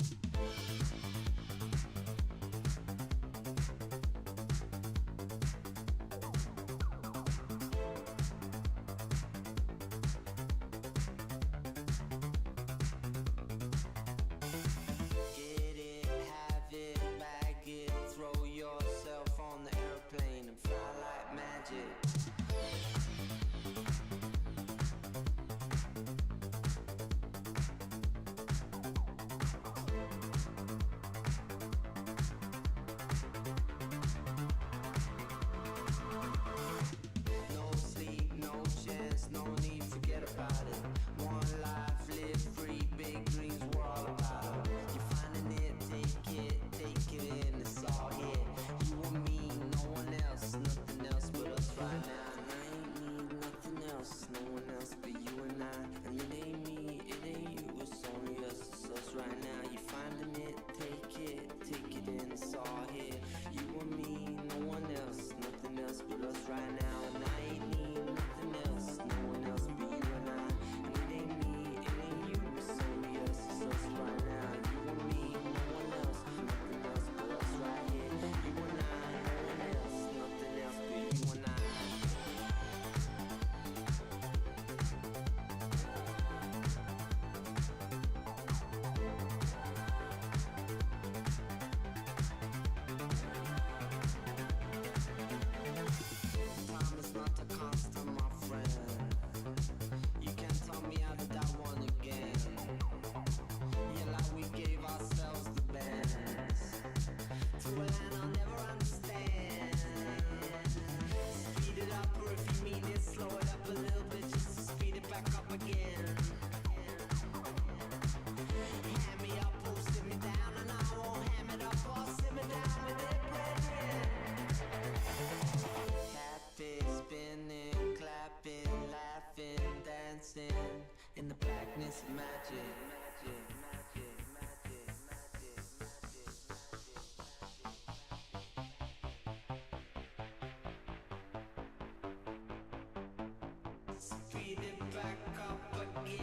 In the blackness of magic. Speed it back up again.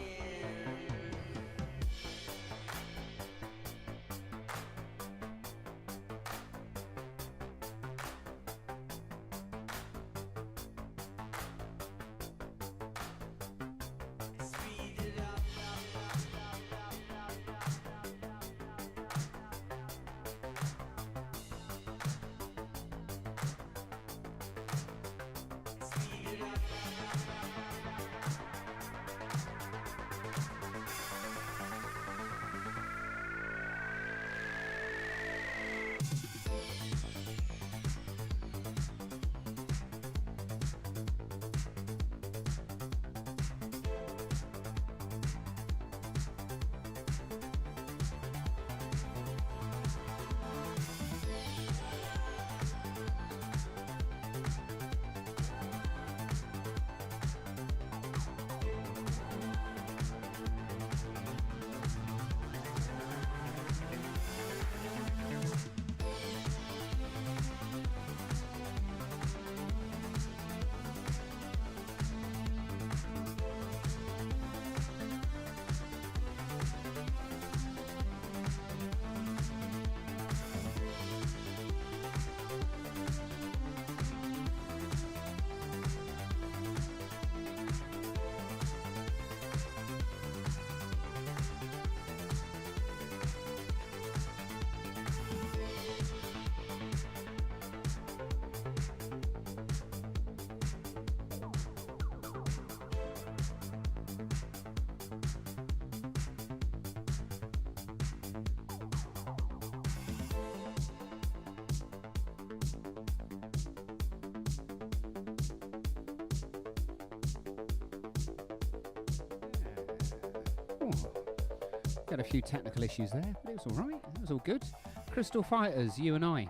Got a few technical issues there, but it was all right. It was all good. Crystal Fighters, You and I.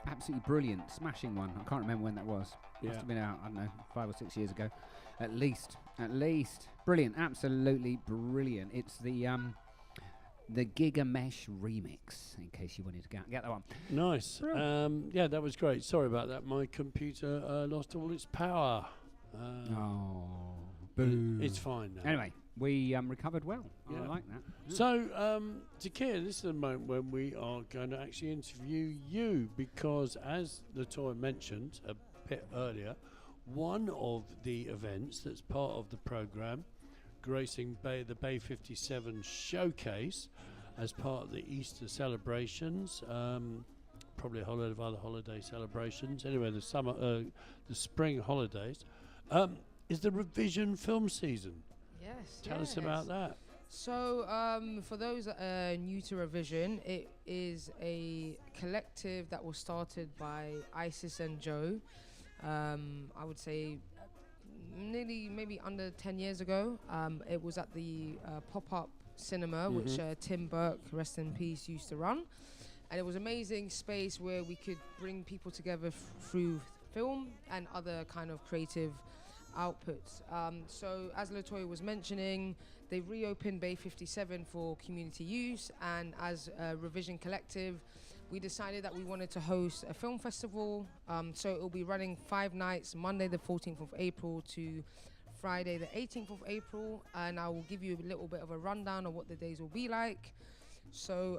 Absolutely brilliant, smashing one. I can't remember when that was. Yeah. Must have been out, I don't know, 5 or 6 years ago. At least. Brilliant, absolutely brilliant. It's the Gigamesh remix, in case you wanted to get that one. Nice. Yeah, that was great. Sorry about that. My computer lost all its power. Oh, boo. It's fine now. Anyway, we recovered well. Yeah. I like that. Yeah. So, Takir, this is the moment when we are going to actually interview you because, as Latoya mentioned a bit earlier, one of the events that's part of the programme, gracing the Bay 57 showcase as part of the Easter celebrations, probably a lot of other holiday celebrations. Anyway, the spring holidays, is the Revision film season. Yes. Tell us about that. So, for those that are new to Revision, it is a collective that was started by Isis and Joe. I would say nearly maybe under 10 years ago. It was at the pop-up cinema, which Tim Burke, rest in peace, used to run. And it was an amazing space where we could bring people together through film and other kind of creative outputs. So as Latoya was mentioning, they reopened Bay 57 for community use, and as a Revision Collective, we decided that we wanted to host a film festival. So it will be running 5 nights, Monday the 14th of April to Friday the 18th of April, and I will give you a little bit of a rundown of what the days will be like. So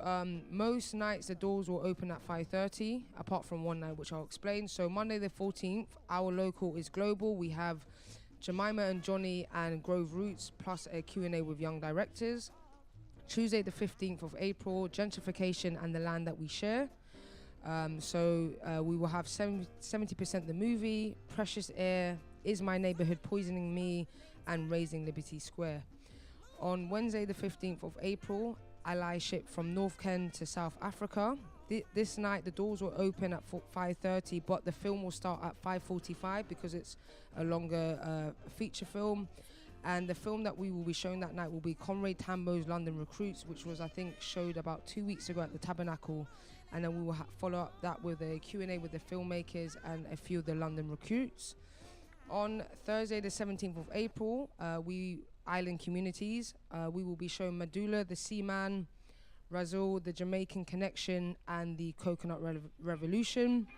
most nights the doors will open at 5:30, apart from one night which I'll explain. So Monday the 14th, our local is global. We have Jemima and Johnny and Grove Roots, plus a Q&A with young directors. Tuesday the 15th of April, Gentrification and the Land That We Share. We will have 70% the movie, Precious Air, Is My Neighborhood Poisoning Me, and Raising Liberty Square. On Wednesday the 15th of April, allyship from North Kent to South Africa. This night the doors will open at 5:30, but the film will start at 5:45 because it's a longer feature film. And the film that we will be showing that night will be Conrad Tambo's London Recruits, which was, I think, showed about 2 weeks ago at the Tabernacle. And then we will follow up that with a Q&A with the filmmakers and a few of the London Recruits. On Thursday the 17th of April, Island Communities, we will be showing Medulla, The Seaman, Razul, The Jamaican Connection, and The Coconut Revolution.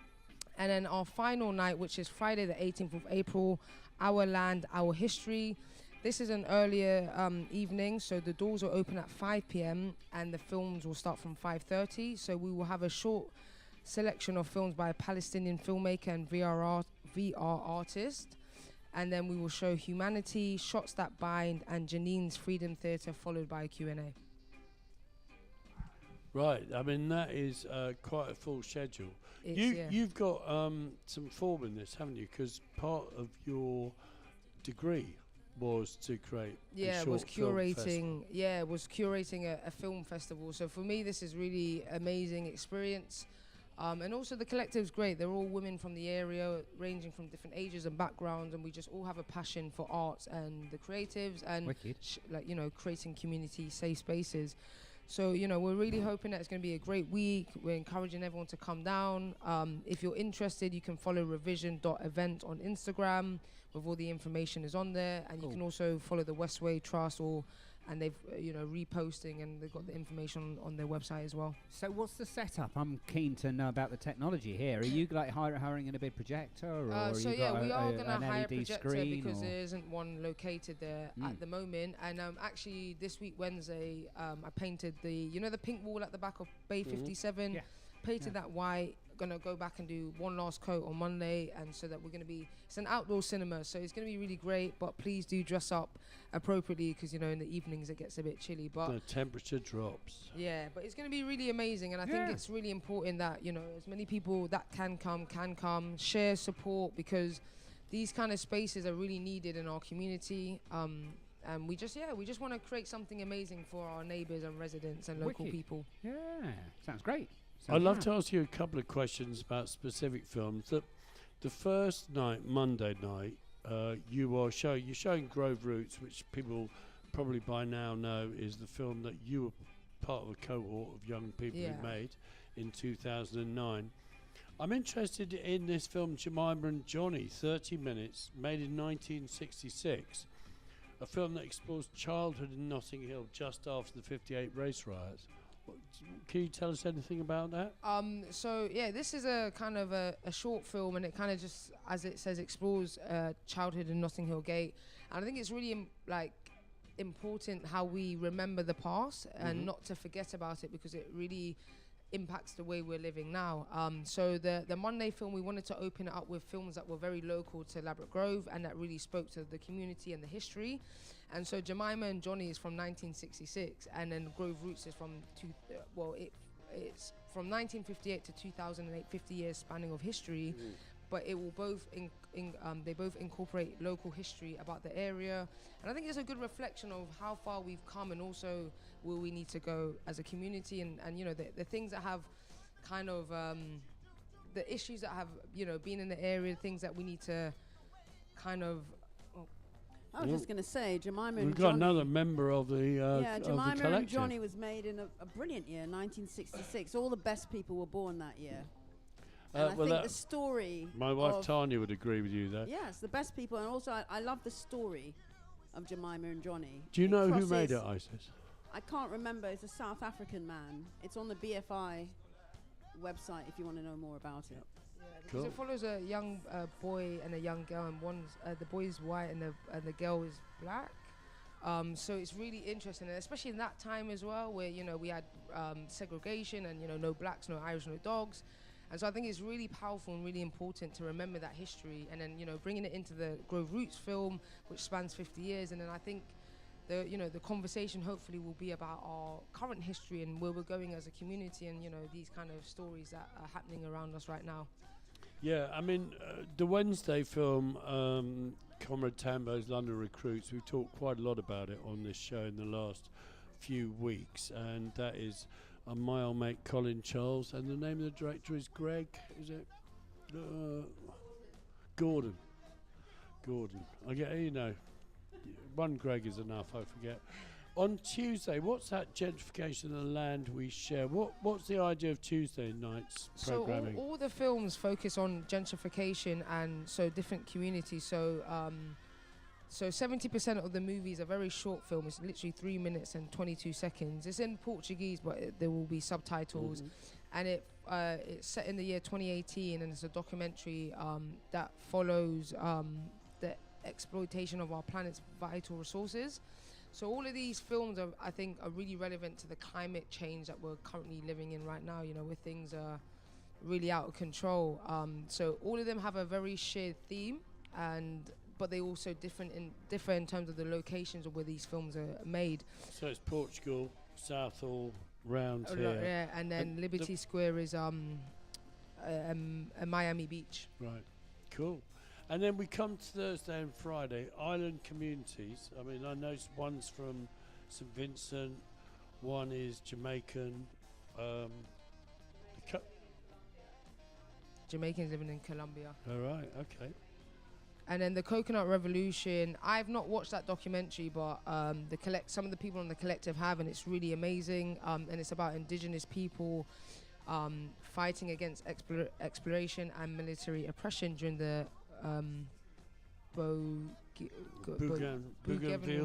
And then our final night, which is Friday the 18th of April, Our Land, Our History. This is an earlier evening, so the doors will open at 5 p.m. and the films will start from 5:30. So we will have a short selection of films by a Palestinian filmmaker and VR artist. And then we will show Humanity, Shots That Bind, and Janine's Freedom Theatre, followed by a Q&A. Right, I mean, that is quite a full schedule. You've got some form in this, haven't you? Because part of your degree was to create a short film was curating a film festival. So for me, this is really amazing experience. And also the collective's great. They're all women from the area, ranging from different ages and backgrounds, and we just all have a passion for arts and the creatives and creating community safe spaces. So, we're really hoping that it's going to be a great week. We're encouraging everyone to come down. If you're interested, you can follow revision.event on Instagram, with all the information is on there. And you can also follow the Westway Trust, and they've, reposting, and they've got the information on their website as well. So what's the setup? I'm keen to know about the technology here. Are you hiring in a big projector, or we are going to hire a projector screen, because there isn't one located there at the moment. And actually, this week Wednesday, I painted the pink wall at the back of Bay 57. Yeah. Painted that white. Gonna go back and do one last coat on Monday, and so that it's an outdoor cinema, so it's gonna be really great. But please do dress up appropriately, because in the evenings it gets a bit chilly, but the temperature drops. Yeah, but it's gonna be really amazing, and I think it's really important that as many people that can come, share, support, because these kind of spaces are really needed in our community. And we just want to create something amazing for our neighbours and residents and local people. Yeah, sounds great. I'd love to ask you a couple of questions about specific films. The first night, Monday night, you're showing Grove Roots, which people probably by now know is the film that you were part of a cohort of young people who made in 2009. I'm interested in this film, Jemima and Johnny, 30 minutes, made in 1966. A film that explores childhood in Notting Hill just after the 58 race riots. Can you tell us anything about that? This is a kind of a short film, and it kind of just, as it says, explores childhood in Notting Hill Gate. And I think it's really important how we remember the past and Mhm. not to forget about it, because it really impacts the way we're living now. So the Monday film, we wanted to open it up with films that were very local to Ladbroke Grove and that really spoke to the community and the history. And so Jemima and Johnny is from 1966, and then Grove Roots is from it's from 1958 to 2008, 50 years spanning of history. But it will both they both incorporate local history about the area, and I think it's a good reflection of how far we've come and also where we need to go as a community, and you know the things that have kind of the issues that have been in the area, things that we need to kind of. I was just going to say, Jemima and Johnny. We've got another member of the yeah, of the Jemima and collective. Johnny was made in a brilliant year, 1966. All the best people were born that year. And I think the story. My wife Tanya would agree with you there. Yes, the best people, and also I love the story of Jemima and Johnny. Do you know who made it, Isis? I can't remember. It's a South African man. It's on the BFI website if you want to know more about it. Yeah, because it follows a young boy and a young girl, and one's the boy is white and the girl is black. So it's really interesting, and especially in that time as well, where we had segregation and no blacks, no Irish, no dogs. And so I think it's really powerful and really important to remember that history, and then bringing it into the Grove Roots film, which spans 50 years, and then I think the conversation hopefully will be about our current history and where we're going as a community, and these kind of stories that are happening around us right now. Yeah, I mean the Wednesday film, Comrade Tambo's London Recruits. We've talked quite a lot about it on this show in the last few weeks, and that is. My old mate Colin Charles, and the name of the director is Greg. Is it Gordon? Gordon. I get one Greg is enough. I forget. On Tuesday, what's that gentrification of the land we share? What's the idea of Tuesday nights programming? So all the films focus on gentrification and so different communities. So 70% of the movies are very short film. It's literally 3 minutes and 22 seconds. It's in Portuguese, but there will be subtitles. And it's set in the year 2018, and it's a documentary that follows the exploitation of our planet's vital resources. So all of these films I think are really relevant to the climate change that we're currently living in right now, where things are really out of control. So all of them have a very shared theme, but they also differ in terms of the locations of where these films are made. So it's Portugal, Southall, round here. Yeah, and then Liberty Square is a Miami Beach. Right, cool. And then we come to Thursday and Friday, island communities. I mean, I noticed one's from St. Vincent, one is Jamaican. Jamaicans living in Colombia. All right, okay. And then the Coconut Revolution, I've not watched that documentary, but some of the people on the collective have, and it's really amazing. And it's about indigenous people fighting against exploration and military oppression during the Bougainville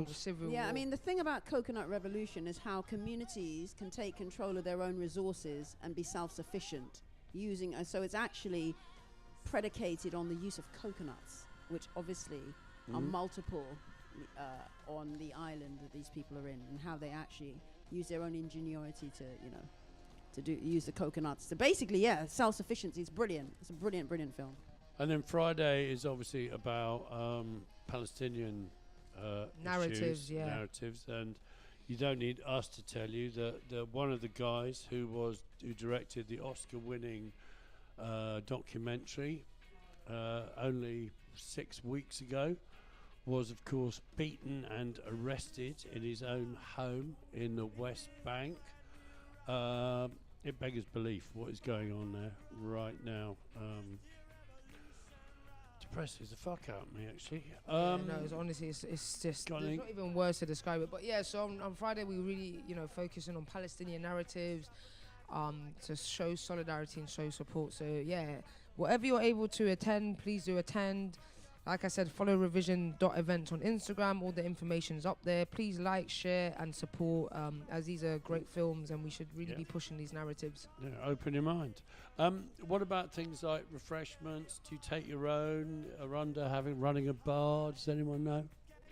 Civil War. Yeah, I mean, the thing about Coconut Revolution is how communities can take control of their own resources and be self-sufficient using. So it's actually predicated on the use of coconuts, which obviously are multiple on the island that these people are in, and how they actually use their own ingenuity to use the coconuts. So basically, self-sufficiency is brilliant. It's a brilliant film. And then Friday is obviously about Palestinian narratives, issues, narratives, and you don't need us to tell you that one of the guys who directed the Oscar-winning documentary only 6 weeks ago was, of course, beaten and arrested in his own home in the West Bank. It beggars belief what is going on there right now. Depresses the fuck out of me, actually. No, it's honestly, it's just there's not even words to describe it. But yeah, so on Friday we really, focusing on Palestinian narratives, to show solidarity and show support. So yeah, whatever you're able to attend, please do attend. Like I said, follow revision.events on Instagram. All the information's up there. Please like, share, and support, as these are great films, and we should really be pushing these narratives. Yeah, open your mind. What about things like refreshments? Do you take your own? Running a bar? Does anyone know?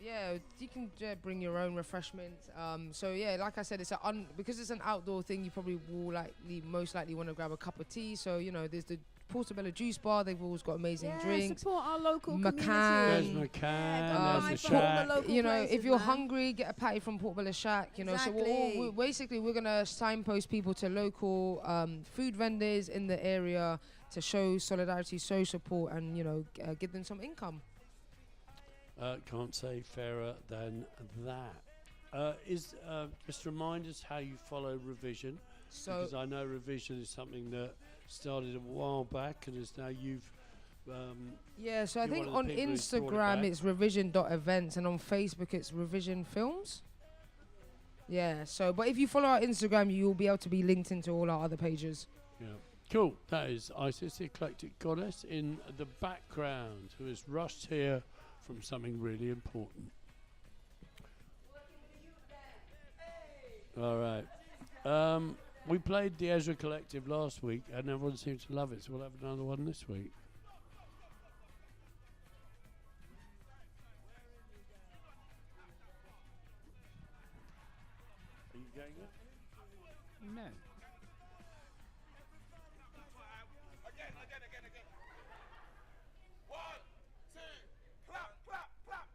Yeah, you can bring your own refreshments. So yeah, like I said, it's because it's an outdoor thing. You probably will most likely want to grab a cup of tea. So there's the Portobello Juice Bar. They've always got amazing drinks. Support our local McCann. community. There's McCann. There's the Shack. If you're hungry, get a patty from Portobello Shack. So we're gonna signpost people to local food vendors in the area to show solidarity, show support, and give them some income. Can't say fairer than that. Just remind us how you follow Revision, because I know Revision is something that started a while back, and is now you've. So I think on Instagram it's revision.events, and on Facebook it's Revision Films. Yeah. So, but if you follow our Instagram, you'll be able to be linked into all our other pages. Yeah. Cool. That is Isis, the Eclectic Goddess, in the background, who has rushed here from something really important. All right. We played the Ezra Collective last week, and everyone seemed to love it, so we'll have another one this week. Are you getting it? No. Again. 1, 2, clap.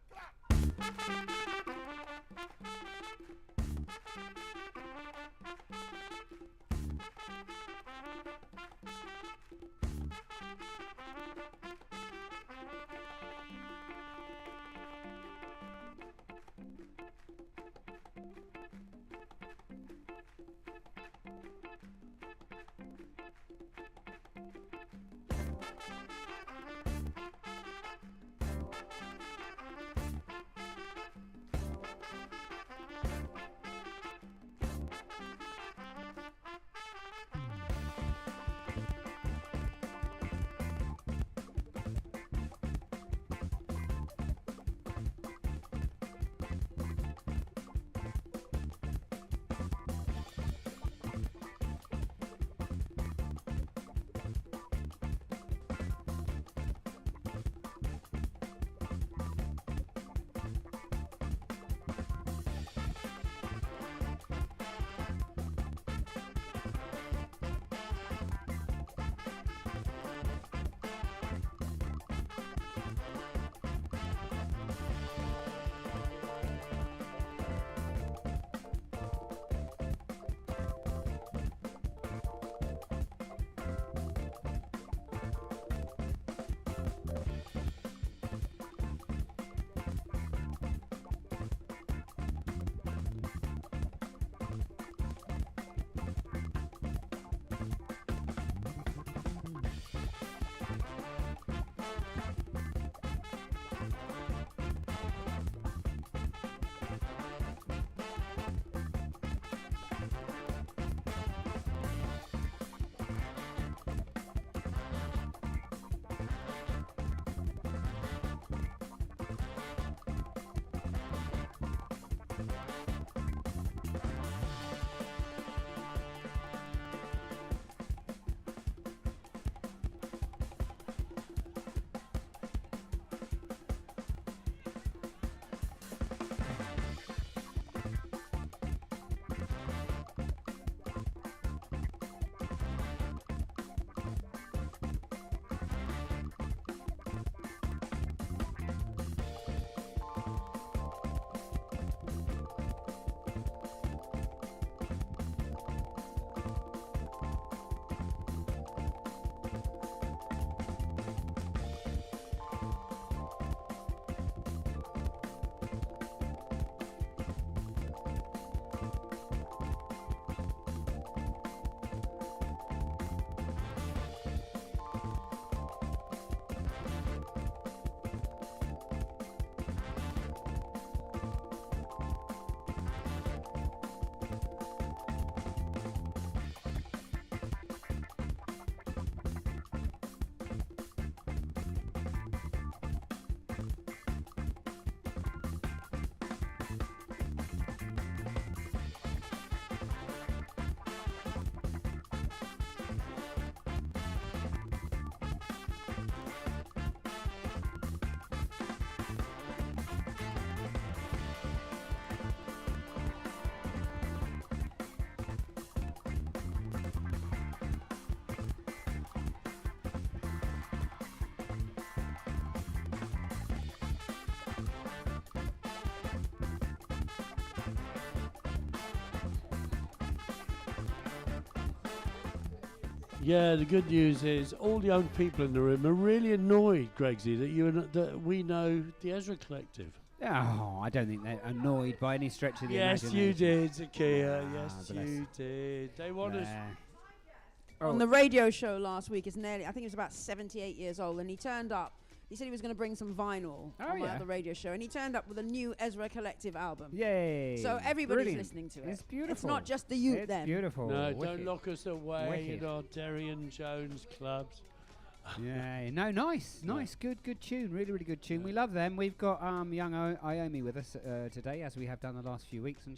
Yeah, the good news is all the young people in the room are really annoyed, Gregsy, that we know the Ezra Collective. Oh, I don't think they're annoyed by any stretch of the Yes, imagination. you did, Zakia. Ah, Yes, bless. you did. They want us. On the radio show last week, I think he was about 78 years old, and he turned up. He said he was going to bring some vinyl on my other radio show, and he turned up with a new Ezra Collective album. Yay! So everybody's Brilliant. listening to it. It's beautiful. It's not just the youth It's then. beautiful. No, Wicked. don't lock us away Wicked. in our Derry and Jones clubs. Yeah, no, nice, good tune, really good tune. We love them. We've got young Iomi with us today, as we have done the last few weeks, and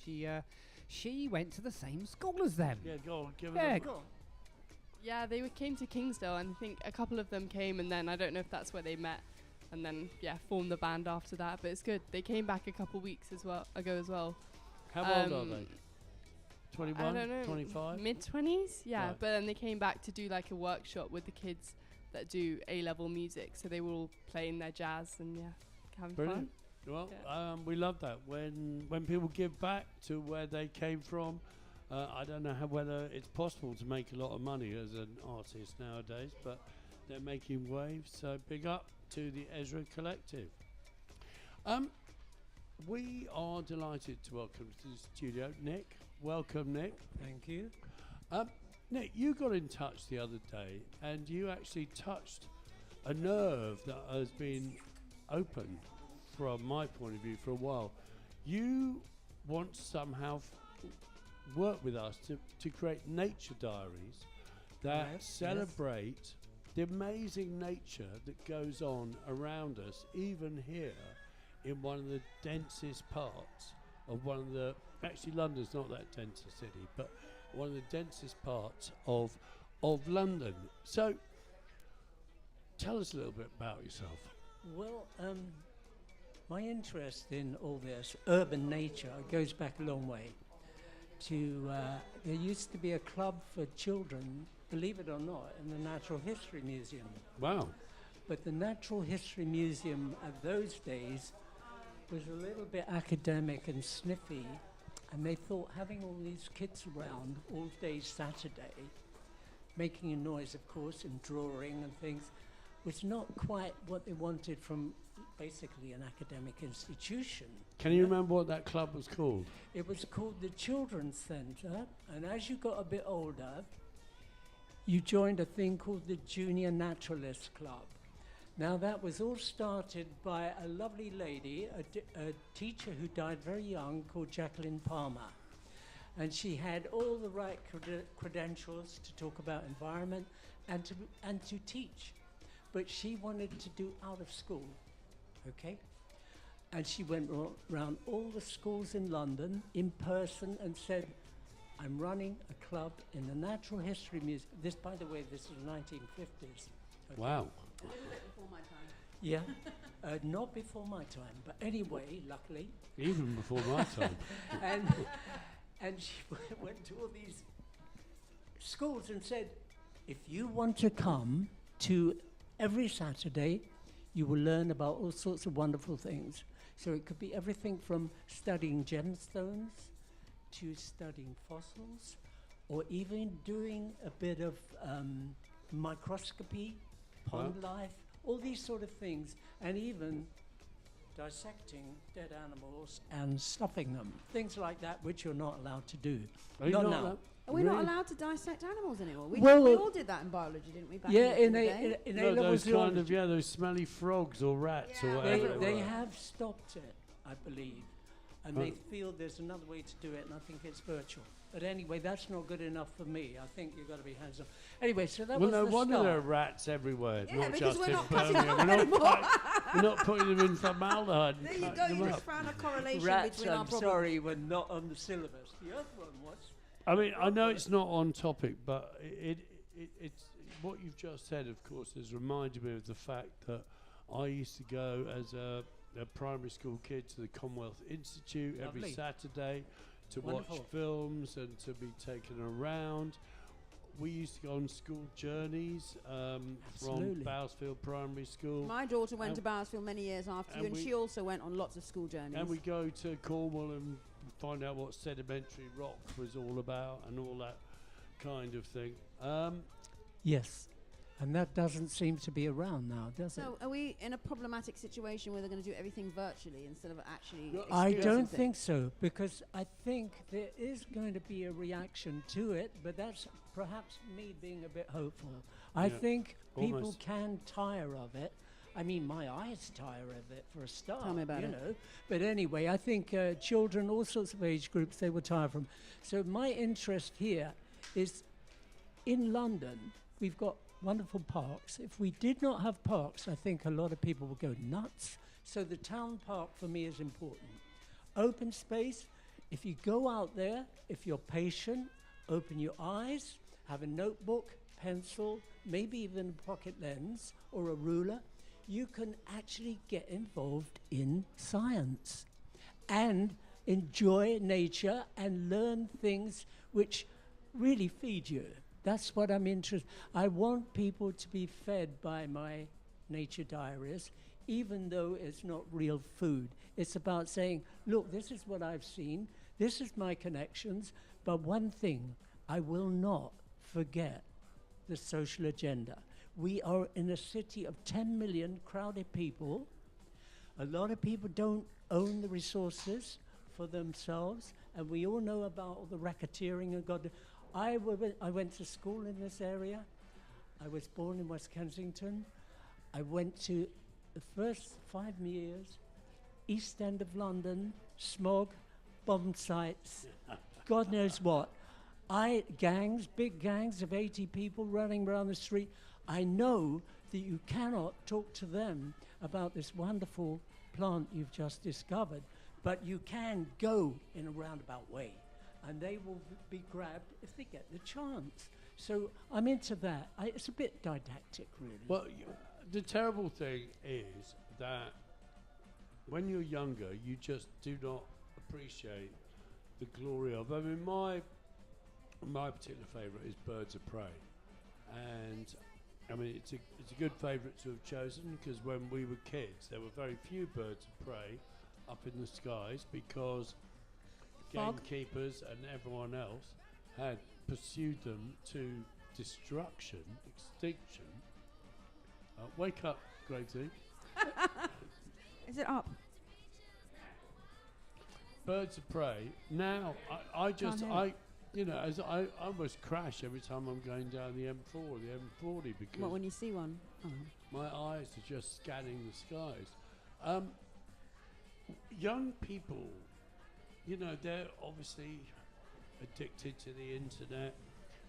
she went to the same school as them. Yeah, go on, give Yeah, it a Yeah, they came to Kingsdale, and I think a couple of them came, and then I don't know if that's where they met, and then formed the band after that. But it's good. They came back a couple weeks ago as well. How old are they? 21, I don't know, 25? mid-20s. Yeah, Right. but then they came back to do like a workshop with the kids that do A-level music. So they were all playing their jazz and having Brilliant. fun. Well, we love that when people give back to where they came from. I don't know whether it's possible to make a lot of money as an artist nowadays, but they're making waves. So big up to the Ezra Collective. We are delighted to welcome to the studio Nick. Welcome, Nick. Thank you. Nick, you got in touch the other day, and you actually touched a nerve that has been open, from my point of view, for a while. You want to somehow work with us to create nature diaries that Yes, celebrate the amazing nature that goes on around us, even here in one of the densest parts of actually London's not that dense a city, but one of the densest parts of London. So tell us a little bit about yourself. Well, my interest in all this urban nature goes back a long way. There used to be a club for children, believe it or not, in the Natural History Museum. Wow. But the Natural History Museum of those days was a little bit academic and sniffy, and they thought having all these kids around all day Saturday, making a noise, of course, and drawing and things, was not quite what they wanted from basically an academic institution. Can you remember what that club was called? It was called the Children's Centre, and as you got a bit older, you joined a thing called the Junior Naturalist Club. Now that was all started by a lovely lady, a teacher who died very young, called Jacqueline Palmer. And she had all the right credentials to talk about environment and to teach. But she wanted to do out of school, okay? And she went around all the schools in London in person and said, I'm running a club in the Natural History Museum. This, by the way, this is 1950s. Okay? Wow. A little bit before my time. Yeah, not before my time, but anyway, luckily. Even before my time. And she went to all these schools and said, if you want to come to every Saturday, you will learn about all sorts of wonderful things. So it could be everything from studying gemstones to studying fossils, or even doing a bit of microscopy, pond life, all these sort of things, and even dissecting dead animals and stuffing them, things like that, which you're not allowed to do. Are you Not not now. allowed? Are we not allowed to dissect animals anymore? We Well, all did that in biology, didn't we? Back yeah, in the day? in No, A-levels those kind of, those smelly frogs or rats or whatever. They were. have stopped it, I believe, and they feel there's another way to do it, and I think it's virtual. But anyway, that's not good enough for me. I think you've got to be hands-on. Anyway, so that Well, was no the wonder start. there are rats everywhere, Yeah, not because just we're in not cutting Birmingham. them anymore. We're not putting them in formaldehyde and There you cutting go, them you up. just found a correlation Rats, between our I'm problems. sorry, were not on the syllabus. The other one was. I mean, I know it's not on topic, but it's what you've just said, of course, has reminded me of the fact that I used to go as a primary school kid to the Commonwealth Institute every Lovely. Saturday to Wonderful. watch films and to be taken around. We used to go on school journeys from Absolutely. Bowersfield Primary School. My daughter went And- to Bowersfield many years after you, and and we- she also went on lots of school journeys. And we go to Cornwall and find out what sedimentary rock was all about and all that kind of thing. Yes. And that doesn't seem to be around now, does it? So are we in a problematic situation where they're going to do everything virtually instead of actually I experiencing don't things? think so, because I think there is going to be a reaction to it, but that's perhaps me being a bit hopeful. I think people almost. can tire of it. I mean, my eyes tire of it for a start. Tell me about you it. know. But anyway, I think children, all sorts of age groups, they will tire from. So my interest here is in London, we've got wonderful parks. If we did not have parks, I think a lot of people would go nuts. So the town park for me is important. Open space, if you go out there, if you're patient, open your eyes, have a notebook, pencil, maybe even a pocket lens or a ruler, you can actually get involved in science and enjoy nature and learn things which really feed you. That's what I'm interested. I want people to be fed by my nature diaries, even though it's not real food. It's about saying, look, this is what I've seen, this is my connections, but one thing, I will not forget the social agenda. We are in a city of 10 million crowded people. A lot of people don't own the resources for themselves, and we all know about all the racketeering and God. I went to school in this area. I was born in West Kensington. I went to the first 5 years, East End of London, smog, bomb sites, God knows what. Gangs, big gangs of 80 people running around the street. I know that you cannot talk to them about this wonderful plant you've just discovered, but you can go in a roundabout way, and they will be grabbed if they get the chance. So I'm into that. It's a bit didactic, really. Well, the terrible thing is that when you're younger, you just do not appreciate the glory of. I mean, my particular favourite is Birds of Prey, and I mean it's a good favourite to have chosen because when we were kids, there were very few birds of prey up in the skies because gamekeepers and everyone else had pursued them to destruction, extinction. Wake up, Gracie. Is it up? Birds of Prey. Now, as I almost crash every time I'm going down the M4 or the M40 because What, when you see one? Oh. my eyes are just scanning the skies. Young people, they're obviously addicted to the internet.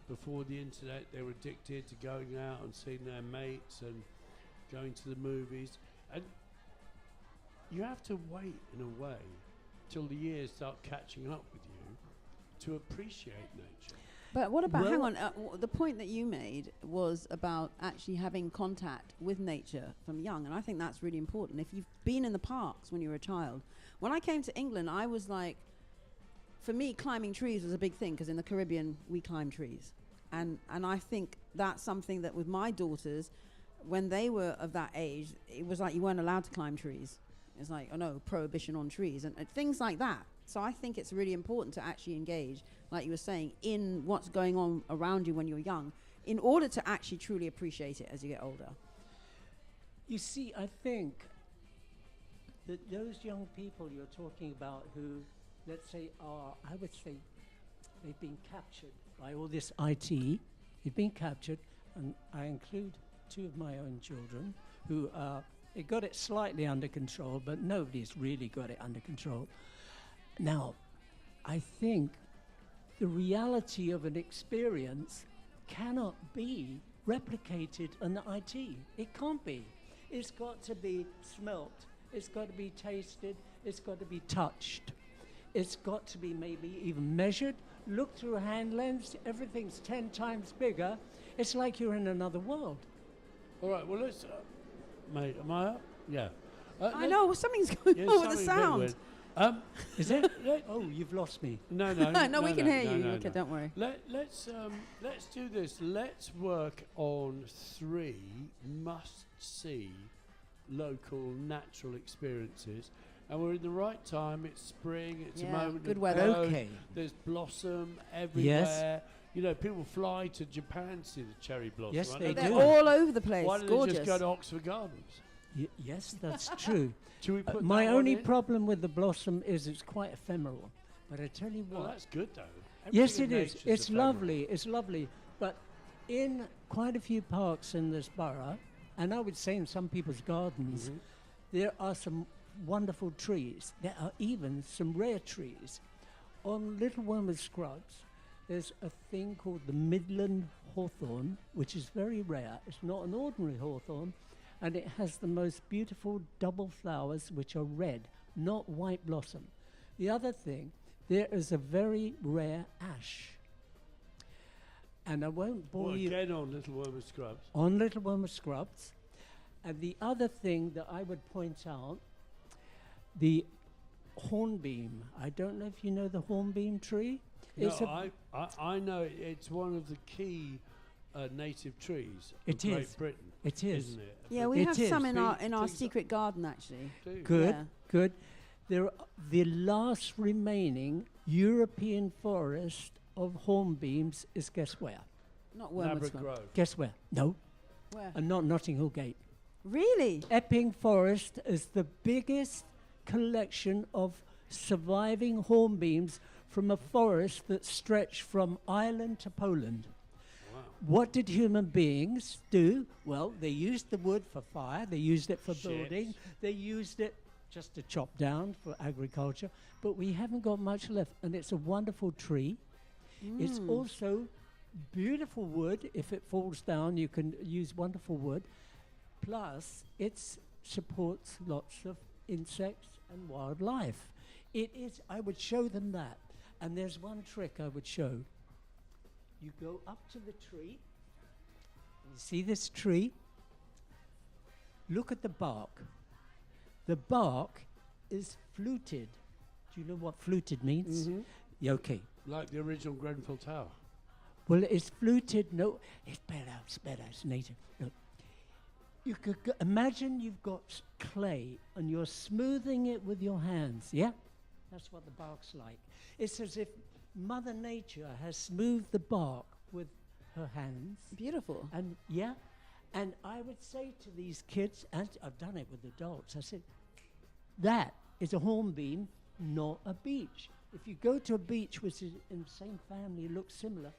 Before the internet, they were addicted to going out and seeing their mates and going to the movies. And you have to wait, in a way, till the years start catching up with you to appreciate nature. But what about, hang on, the point that you made was about actually having contact with nature from young, and I think that's really important. If you've been in the parks when you were a child, when I came to England, I was like, for me, climbing trees was a big thing, because in the Caribbean, we climb trees. And I think that's something that with my daughters, when they were of that age, it was like you weren't allowed to climb trees. It's like, oh no, prohibition on trees, and things like that. So I think it's really important to actually engage, like you were saying, in what's going on around you when you're young, in order to actually truly appreciate it as you get older. You see, I think that those young people you're talking about who, let's say, I would say, they've been captured by all this IT. They've been captured, and I include 2 of my own children who they got it slightly under control, but nobody's really got it under control. Now, I think the reality of an experience cannot be replicated on the IT. It can't be. It's got to be smelt. It's got to be tasted. It's got to be touched. It's got to be maybe even measured. Look through a hand lens. Everything's 10 times bigger. It's like you're in another world. All right, well, let's... mate, am I up? Yeah. I know, something's going on with the sound. Is it? Oh, you've lost me. No, no, we can hear you. Okay, don't worry. Let's do this. Let's work on 3 must-see local natural experiences. And we're in the right time. It's spring. It's a moment good of weather. growth. Okay. There's blossom everywhere. You know, people fly to Japan to see the cherry blossom. Yes, Why they don't They're do. all over the place. Why don't Gorgeous. they just go to Oxford Gardens? Yes, that's true. Should we put My that one only in? problem with the blossom is it's quite ephemeral. But I tell you Well, what. that's good, though. Yes, Everything it in is. nature's It's ephemeral. lovely. It's lovely. But in quite a few parks in this borough, and I would say in some people's gardens, Mhm. there are some wonderful trees. There are even some rare trees. On Little Wormwood Scrubs, there's a thing called the Midland hawthorn, which is very rare. It's not an ordinary hawthorn, and it has the most beautiful double flowers, which are red, not white blossom. The other thing, there is a very rare ash. And I won't bore Well, you again on Little Wormwood Scrubs. on Little Wormwood Scrubs. And the other thing that I would point out, the hornbeam. I don't know if you know the hornbeam tree. No, It's a I know it's one of the key native trees of It Great is. Britain. It is. Isn't it? Yeah, we It have is. some in our Think so. secret garden actually. Do. Good, Yeah. good. The last remaining European forest of hornbeams is guess where? Not Wormwood Labrador Scrub. Grove. Guess where? No, Where? and not Notting Hill Gate. Really? Epping Forest is the biggest collection of surviving hornbeams from a forest that stretched from Ireland to Poland. Wow. What did human beings do? Well, they used the wood for fire, they used it for Ships. building, they used it just to chop down for agriculture, but we haven't got much left, and it's a wonderful tree. It's Mm. also beautiful wood. If it falls down, you can use wonderful wood. Plus, it supports lots of insects and wildlife. It is, I would show them that. And there's one trick I would show. You go up to the tree. You see this tree? Look at the bark. The bark is fluted. Do you know what fluted means? Mhm. Yeah, okay. Like the original Grenfell Tower. Well, it's fluted. No, it's better. It's better. It's native. Look. You could imagine you've got clay and you're smoothing it with your hands. Yeah, that's what the bark's like. It's as if Mother Nature has smoothed the bark with her hands. Beautiful. And yeah, and I would say to these kids, and I've done it with adults, I said, that is a hornbeam, not a beech. If you go to a beech which is in the same family, looks similar,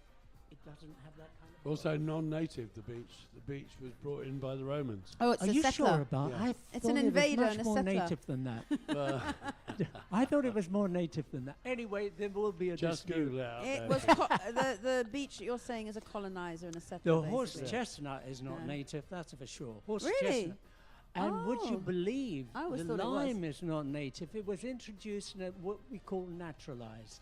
it doesn't have that kind of. Also non-native, the beech. The beech was brought in by the Romans. Oh, it's Are a you settler. sure about? Yeah. I It's thought an it was invader much and a more settler. native than that. I thought it was more native than that. Anyway, there will be a Just dispute. Google it out It there. was the beech that you're saying is a colonizer and a settler. The horse basically. chestnut is not Yeah. native, that's for sure. Horse Really? chestnut. And would you Oh. believe I always the thought it was. lime is not native? It was introduced in what we call naturalized.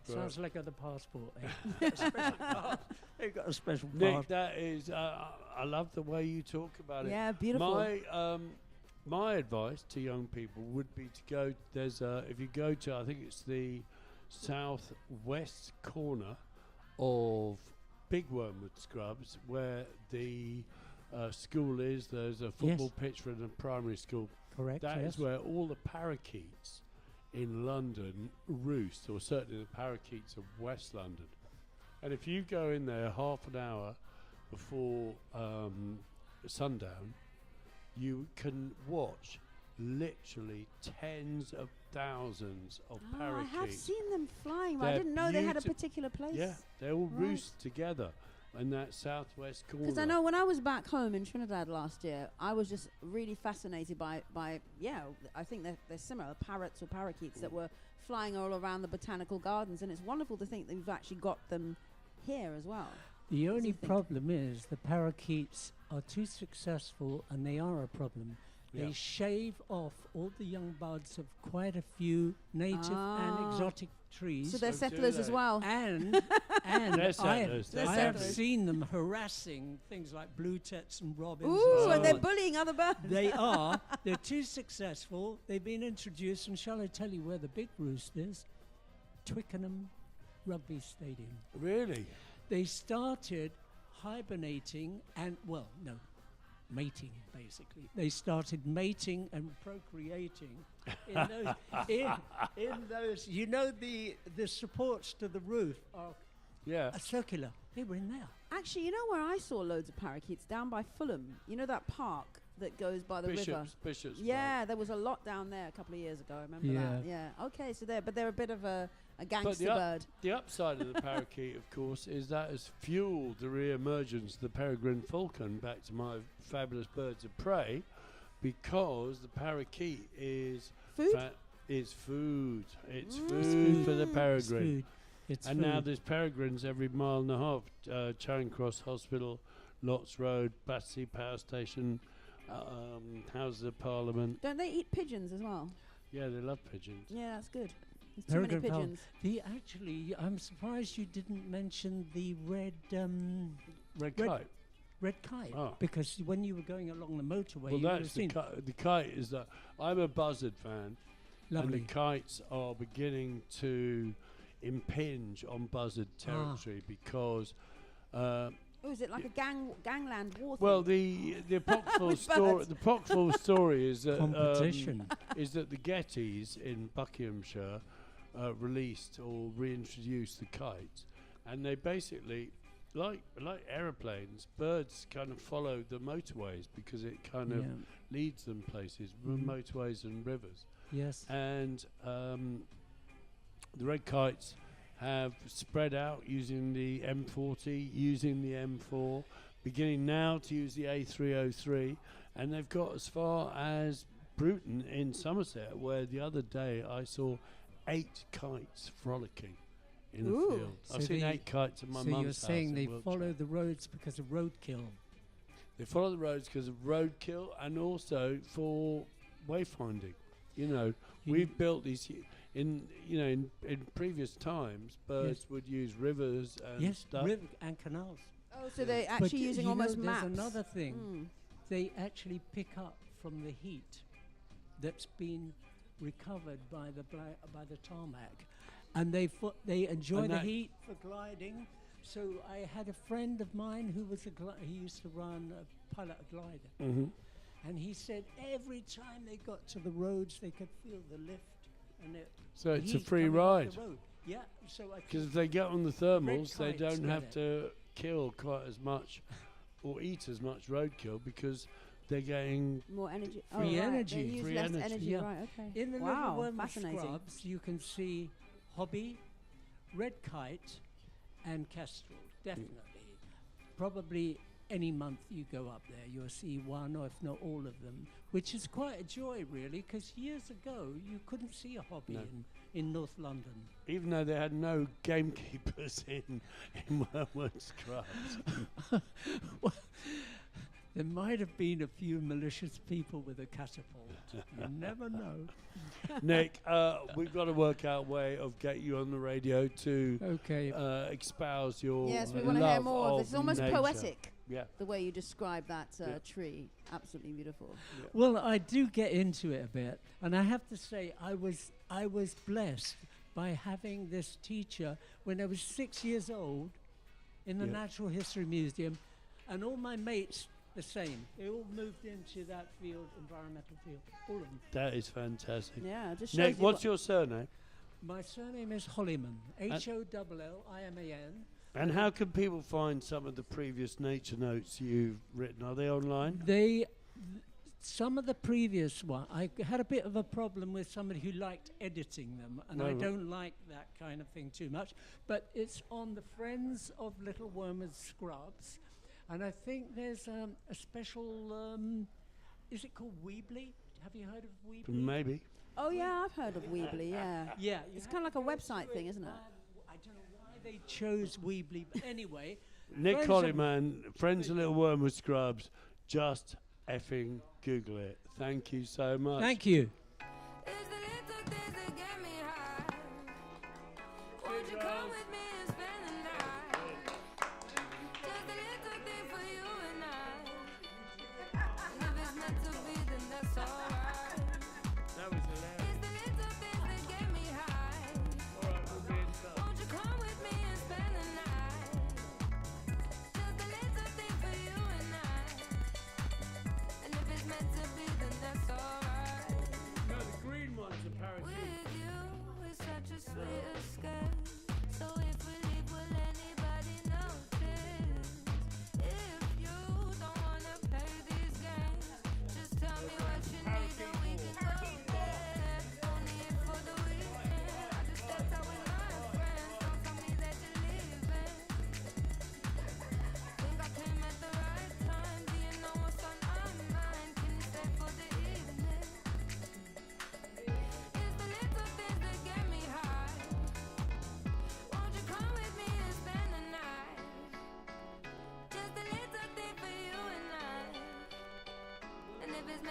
Right. Sounds like other passport. They've got a special pass. They've got a special Nick, pass. that is, I love the way you talk about it. Yeah, beautiful. My advice to young people would be to go. There's if you go to, I think it's the southwest corner of Big Wormwood Scrubs, where the school is. There's a football pitch for the primary school. Correct. That is yes. where all the parakeets in London roost, or certainly the parakeets of West London. And if you go in there half an hour before sundown, you can watch literally tens of thousands of Oh, I parakeets. have seen them flying, but I They're didn't know they had a beauti- particular place. Yeah, they all Right. roost together in that southwest corner. Because I know when I was back home in Trinidad last year, I was just really fascinated by I think they're similar, parrots or parakeets that were flying all around the botanical gardens, and it's wonderful to think that we've actually got them here as well. The What do only you think? problem is the parakeets are too successful, and they are a problem. Yeah. They shave off all the young buds of quite a few native and Ah. exotic trees. So they're do settlers as they? well. And They're I settlers, They're have settlers. seen them harassing things like blue tits and robins. Ooh, and and they're so on. bullying other birds. They are. They're too successful. They've been introduced, and shall I tell you where the big roost is? Twickenham Rugby Stadium. Really? They started hibernating and, well, no, mating, basically. They started mating and procreating in those, in those, you know, the supports to the roof are Yeah. A circular. They were in there. Actually, you know where I saw loads of parakeets? Down by Fulham. You know that park that goes by the river? Bishops. Yeah, there was a lot down there a couple of years ago. I remember that. Yeah. Okay, so they're a bit of a gangster bird. The upside of the parakeet, of course, is that has fueled the re-emergence of the peregrine falcon, back to my fabulous birds of prey, because the parakeet is food. It's food. It's food for the peregrine. It's and food. now there's peregrines every mile and a half. Charing Cross Hospital, Lots Road, Battersea Power Station, Houses of Parliament. Don't they eat pigeons as well? Yeah, they love pigeons. Yeah, that's good. There's too many pigeons. Actually, I'm surprised you didn't mention the red kite. Red kite, Oh. because when you were going along the motorway, Well, you would have that's seen the kite is that I'm a buzzard fan, Lovely. and the kites are beginning to impinge on buzzard territory because. Oh, is it like a gangland war Well, thing? the apocryphal story is that Competition. is that the Gettys in Buckinghamshire released or reintroduced the kite, and they basically, like aeroplanes, birds kind of follow the motorways because it kind of leads them places, motorways and rivers. Yes. And the red kites have spread out using the M40, using the M4, beginning now to use the A303, and they've got as far as Bruton in Somerset, where the other day I saw 8 kites frolicking in a field. So I've seen 8 kites at my mum's house. So you're saying in they Wiltshire. follow the roads because of roadkill? They follow the roads because of roadkill and also for wayfinding. You know, we've built these in previous times. Birds would use rivers and stuff. River and canals. Oh, so they're actually using almost maps. There's another thing. They actually pick up from the heat that's been recovered by the tarmac, and they enjoy the heat for gliding. So I had a friend of mine who was he used to pilot a glider. And he said every time they got to the roads, they could feel the lift. And So it's a heat free coming off ride. the road. Yeah. So Because if they get on the thermals, they kites don't love have to kill quite as much or eat as much roadkill because they're getting more energy. Free right. energy. They use Free less energy. energy. Right. Okay. In the wow. Little Worm Fascinating. Scrubs, you can see hobby, red kite, and kestrel. Definitely. Probably any month you go up there, you'll see one or if not all of them, which is quite a joy, really, because years ago you couldn't see a hobby in North London. Even though they had no gamekeepers in Wormwood Scrubs. Well, there might have been a few malicious people with a catapult. You never know. Nick, we've got to work out a way of getting you on the radio to espouse your Yes, we want to hear more of this. It's almost nature. poetic. Yeah. The way you describe that tree. Absolutely beautiful. Yeah. Well, I do get into it a bit, and I have to say I was blessed by having this teacher when I was 6 years old in the Natural History Museum, and all my mates the same. They all moved into that field, environmental field, all of them. That is fantastic. Yeah, it just shows Nick, you what's your surname? My surname is Holliman, Holliman. And how can people find some of the previous nature notes you've written? Are they online? Some of the previous one, I had a bit of a problem with somebody who liked editing them, and I don't like that kind of thing too much. But it's on the Friends of Little Wormwood Scrubs, and I think there's a special. Is it called Weebly? Have you heard of Weebly? Maybe. Oh yeah, I've heard of Weebly. Yeah. Yeah. It's kind of like a website thing, isn't it? I don't know why they chose Weebly, but anyway. Nick Colliman, Friends of Little Wormwood Scrubs, just effing Google it. Thank you so much. Thank you.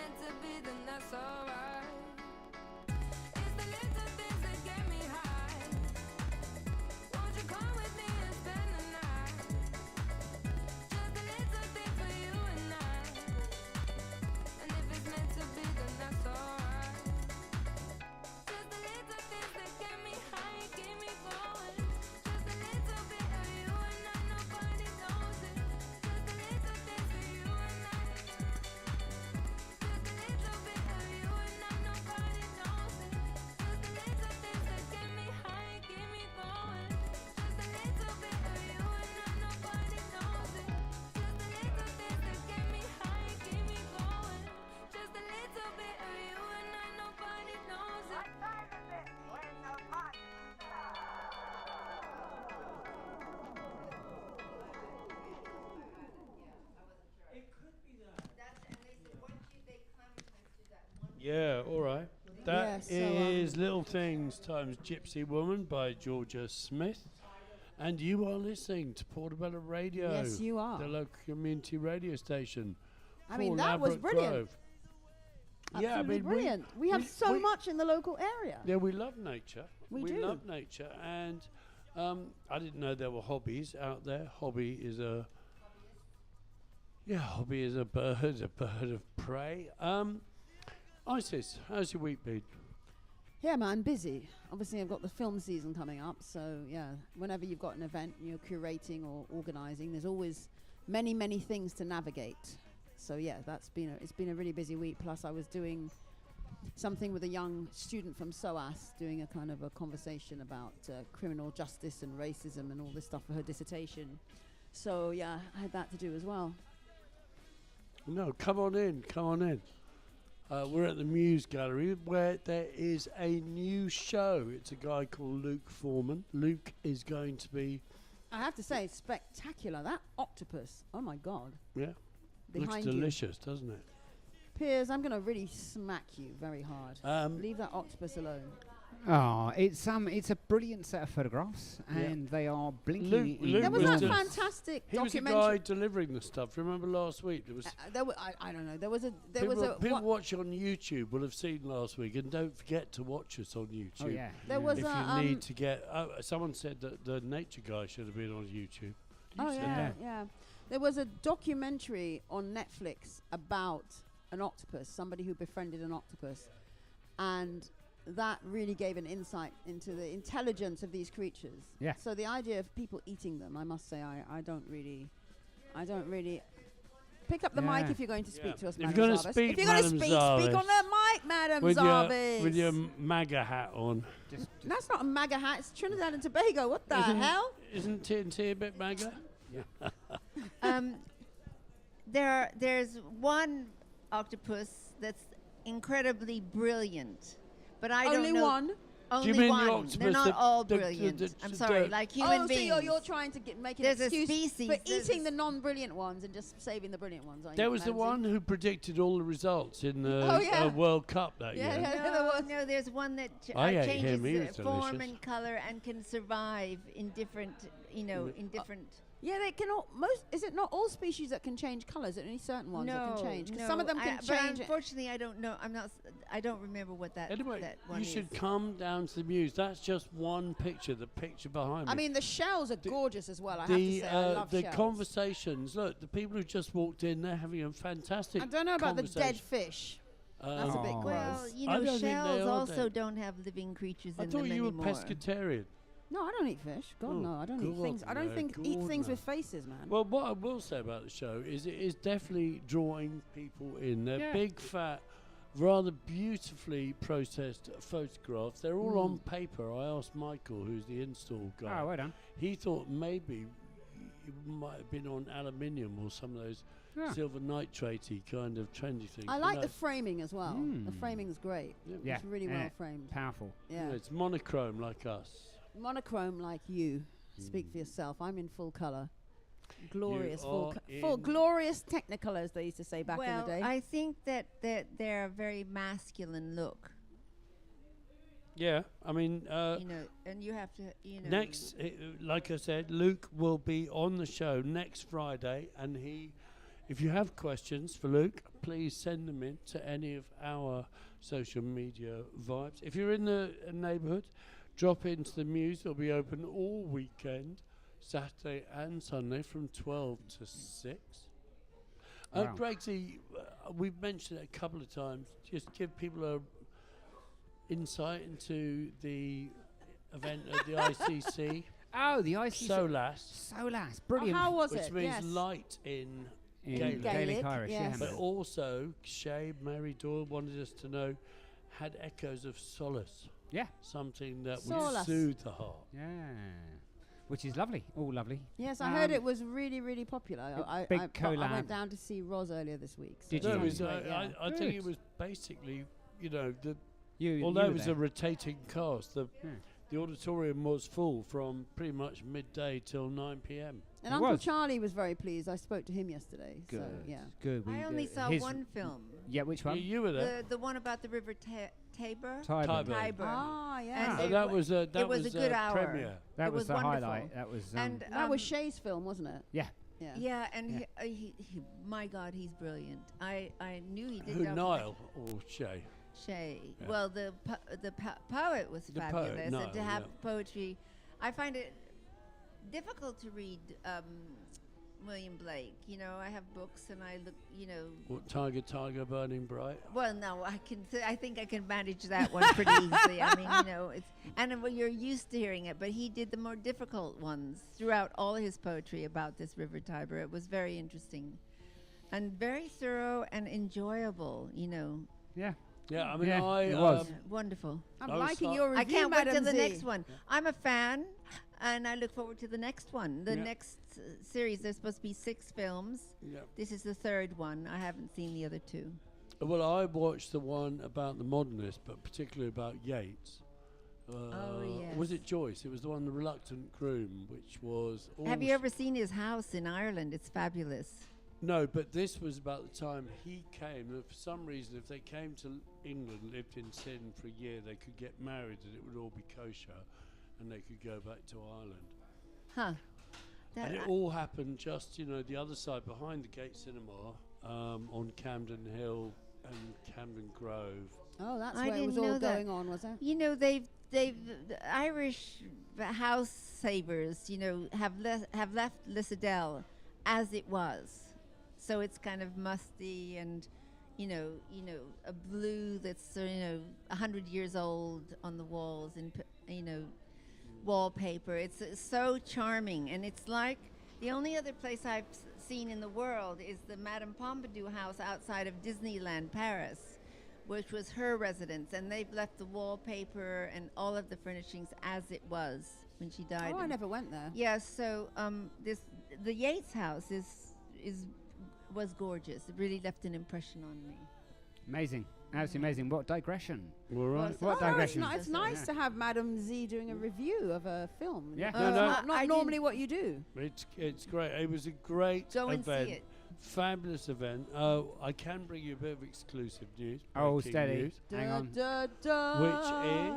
meant to be, then that's alright. It's the little things that get me high. Won't you come with me and spend the night? Just a little thing for you and I. And if it's meant to be, then that's alright. Just the little things that get me high, keep me going. Just a little bit of you and I, nobody knows it. Just a little things for you and I. Just a little bit of you and I, nobody knows it. Just a little things that get me high, keep me going. Just a little bit of you and I, nobody knows it. Just a little things that get me high, keep me going. Just a little bit of you and I, nobody knows it. What time is it? When the party Yeah, all right. That is Little Things times Gypsy Woman by Georgia Smith. And you are listening to Portobello Radio. Yes, you are. The local community radio station. I mean, for that was Ladbroke brilliant. Grove. Absolutely brilliant. We have so much in the local area. Yeah, we love nature. We do. love nature. And I didn't know there were hobbies out there. Hobby is a bird of prey. Isis, how's your week been? Yeah, man, busy. Obviously, I've got the film season coming up, so yeah, whenever you've got an event you're curating or organising, there's always many, many things to navigate. So yeah, it's been a really busy week. Plus, I was doing something with a young student from SOAS, doing a kind of a conversation about criminal justice and racism and all this stuff for her dissertation. So yeah, I had that to do as well. No, come on in. We're at the Muse Gallery where there is a new show. It's a guy called Luke Foreman. Luke is going to be... I have to say, it's spectacular. That octopus, oh my God. Yeah, looks delicious, doesn't it? Piers, I'm going to really smack you very hard. Leave that octopus alone. Oh, it's a brilliant set of photographs, and they are blinking. There was that fantastic he was documentary. the guy delivering the stuff. Remember last week? There was. I don't know. There was a. People watch on YouTube will have seen last week, and don't forget to watch us on YouTube. Oh yeah. There was if you need to get. Someone said that the nature guy should have been on YouTube. Yeah. There was a documentary on Netflix about an octopus, somebody who befriended an octopus, and that really gave an insight into the intelligence of these creatures. Yeah. So the idea of people eating them, I must say, I don't really pick up the mic if you're going to speak to us, If Madam you're going Zarvis. to speak, If you're going to speak on Zarvis. the mic, Madam with Zarvis. with your MAGA hat on. That's not a MAGA hat. It's Trinidad and Tobago. What the hell? Isn't TNT a bit MAGA? Yeah. There's one octopus that's incredibly brilliant, but I Only don't know. one? Only Do you mean one. the octopus They're not that- all the- brilliant. the- I'm the- sorry, the- like human beings. So you're trying to make an There's a excuse species, for there's eating a the non-brilliant ones and just saving the brilliant ones, are you, There was the Mamsie? one who predicted all the results in the Oh, yeah. World Cup that year. No, there's one that I ate changes him, he was form delicious. and color and can survive in different, in different. Yeah, they can is it not all species that can change colours? Only certain ones that can change. 'Cause some of them can but change. unfortunately, I don't know. I don't remember what that. Anyway, that one you is. should come down to the Muse. That's just one picture. The picture behind me. I mean, the shells are gorgeous as well. I have to say, I love the shells. conversations. Look, the people who just walked in, they're having a fantastic. I don't know about the dead conversation. fish. That's a bit gross. Well, I don't think they shells are also dead. don't have living creatures I in thought them you were anymore. pescatarian. No, I don't eat fish. God, Oh, no, I don't eat God, things. I don't no, think God, eat things no. with faces, man. Well, what I will say about the show is it is definitely drawing people in. They're Yeah. big, fat, rather beautifully processed photographs. They're all on paper. I asked Michael, who's the install guy. Oh, well done. He thought maybe it might have been on aluminium or some of those Yeah. silver nitratey kind of trendy things. I but like no, the framing as well. The framing's great. Yeah. It's really well framed. Powerful. Yeah. it's monochrome like us. Monochrome like you. Speak for yourself. I'm in full colour. Glorious, are full in- glorious technicolor, as they used to say back well, in the day. I think that they're a very masculine look. Yeah, I mean, And you have to, next, like I said, Luke will be on the show next Friday, and he If you have questions for Luke, please send them in to any of our social media vibes. If you're in the neighbourhood, drop into the Muse. It'll be open all weekend, Saturday and Sunday from 12 to 6. Wow. Gregsy, we've mentioned it a couple of times. Just give people a insight into the event at the ICC. Oh, the ICC. Solas, brilliant. Oh, how was which it? means Yes. light in Gaelic. Gaelic Irish, yes. But also, Shay, Mary Doyle wanted us to know, had echoes of solace. Yeah. Something that would Solace. soothe the heart. Yeah. Which is lovely. All lovely. Yes, I heard it was really, really popular. I big but collab. I went down to see Roz earlier this week. So Did No, you? it was, great, yeah. I think Good. it was basically, you know, You although were it was there. a rotating cast, the auditorium was full from pretty much midday till 9 p.m. And Uncle Charlie was very pleased. I spoke to him yesterday. Good. So, yeah. Good. I only saw one film. Yeah, which one? You were there. The one about the River Tabor. Tiber. Ah, yes. And Oh, that was a it was a good hour. premiere. That It was the wonderful. highlight. That was. And that was Shay's film, wasn't it? Yeah. Yeah. Yeah, and Yeah. He, my God, he's brilliant. I knew he did. Who, document- Niall or Shay? Shay. Yeah. Well, the poet was The poet, fabulous, Niall, and to have yeah. poetry, I find it difficult to read William Blake. You know, I have books, and I look. You know. What, Tiger, Burning Bright? Well, no, I can. I think I can manage that one pretty easily. I mean, you know, it's well, you're used to hearing it, but he did the more difficult ones throughout all his poetry about this River Tiber. It was very interesting, and very thorough and enjoyable. You know. Yeah. Yeah, I mean, Yeah, I it was. Wonderful. I'm I was liking start- your review, I can't wait Madam till the Z. next one. I'm a fan, and I look forward to the next one. The Yeah. next series. There's supposed to be 6 films. Yeah. This is the 3rd one. I haven't seen the other 2. Well, I watched the one about the modernist, but particularly about Yeats. Was yes. it Joyce? It was the one, The Reluctant Groom, which was... Have you ever seen his house in Ireland? It's fabulous. No, but this was about the time he came. And for some reason, if they came to England, lived in Sin for a year, they could get married and it would all be kosher, and they could go back to Ireland. Huh. And it all happened just, you know, the other side, behind the Gate Cinema, on Camden Hill and Camden Grove. Oh, that's I where it was didn't all know that. going on, was it? You know, they've the Irish house savers, you know, have left Lissadell as it was. So it's kind of musty and, you know, a blue that's 100 years old on the walls and wallpaper. It's so charming, and it's like the only other place I've seen in the world is the Madame Pompadour house outside of Disneyland Paris, which was her residence, and they've left the wallpaper and all of the furnishings as it was when she died. Oh, I never went there. Yeah, so the Yates house was gorgeous. It really left an impression on me. Amazing. Absolutely amazing. What digression. All right. What digression. It's nice to have Madam Z doing a review of a film. Yeah. Not normally what you do. It's great. It was a great Go and see event. it. Fabulous event. I can bring you a bit of exclusive news. Oh, breaking steady. news, Hang on. which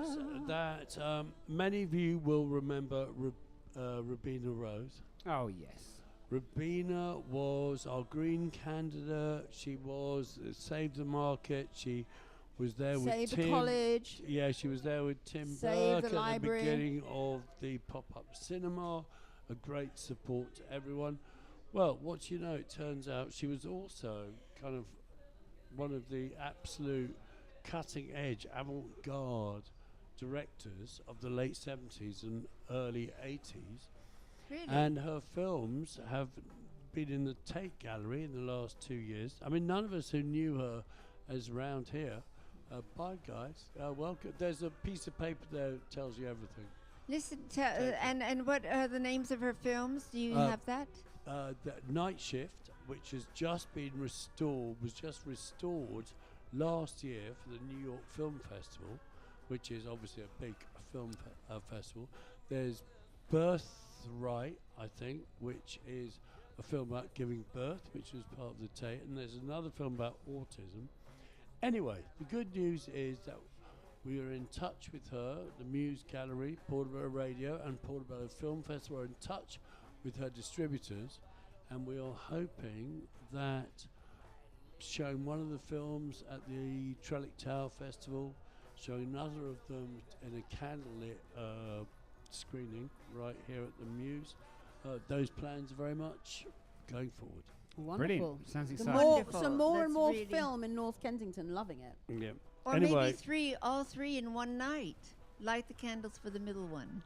is that many of you will remember Rubina Rose. Oh, yes. Rubina was our green candidate. She was Save the Market. She was there with Save the Tim. College. Yeah, she was there with Tim Save Burke the at library. the beginning of the pop-up cinema. A great support to everyone. Well, what you know, it turns out she was also kind of one of the absolute cutting-edge, avant-garde directors of the late 70s and early 80s. Really? And her films have been in the Tate Gallery in the last 2 years. I mean, none of us who knew her as around here. Bye, guys. Welcome. There's a piece of paper there that tells you everything. Listen, and what are the names of her films? Do you have that? The Night Shift, which has just been restored, was just restored last year for the New York Film Festival, which is obviously a big film festival. There's Birthright, I think, which is a film about giving birth, which was part of the Tate, and there's another film about autism. Anyway, the good news is that we are in touch with her. The Muse Gallery, Portobello Radio, and Portobello Film Festival are in touch with her distributors, and we are hoping that showing one of the films at the Trellick Tower Festival, showing another of them in a candlelit screening right here at the Muse. Those plans are very much going forward. Wonderful. Brilliant. Sounds The exciting. so more and That's more really- film in North Kensington, loving it. Yeah. Or Anyway, maybe all three in one night. Light the candles for the middle one.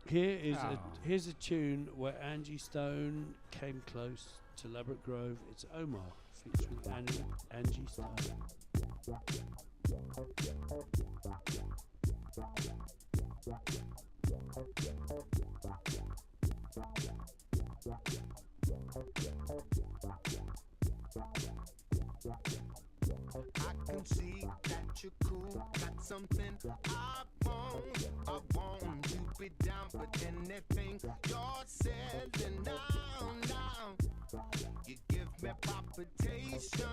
here's a tune where Angie Stone came close to Labrador Grove. It's Omar featuring Angie Stone. I can see that you're cool, got something I want to be down with anything you're selling now. You give me palpitation,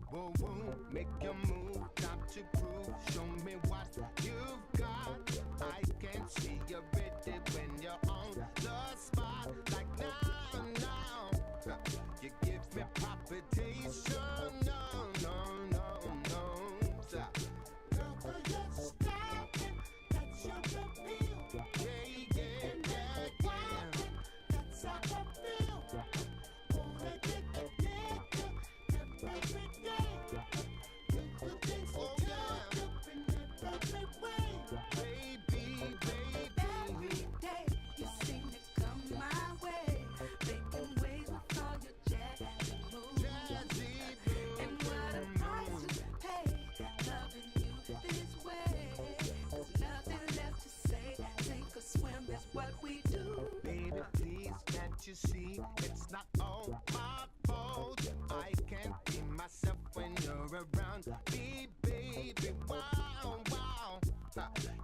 whoa, whoa, make your move, time to prove, show me what you've got. I can see you're ready when you're on the spot, like now. You give me palpitation, no. Girl, for your style, that's your appeal. Yeah. That's how I feel. Wanna get the nigga every day. Do the things so good in every way. Baby. Every day you seem to come my way, making waves with all your jazzy moves. And what a price to pay, loving you this way. There's nothing left to say, sink or swim, that's what we do. Baby, please, can't you see, it's not all my fault. I can't be myself when you're around me, baby. Wow.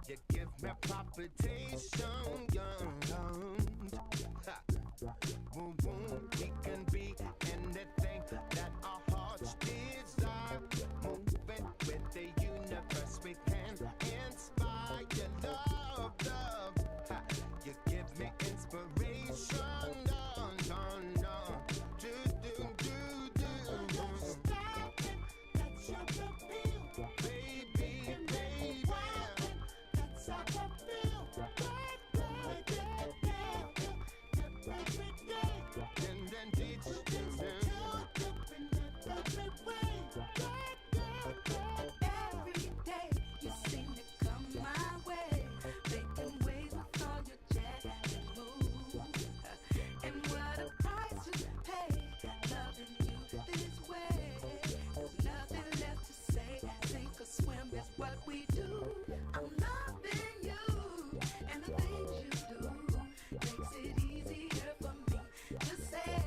You give me palpitation, boom, boom, we can be anything that our hearts desire. Moving with the universe, we can inspire love. You give me inspiration, do. That's your appeal, baby. That's how I feel. Every day, and then teach them. Every day, you seem to come my way, making waves with all your jazzy moves. And what a price to pay, loving you this way. There's nothing left to say, sink or swim is what we do. I'm loving you, and the things you do makes it easier for me to say,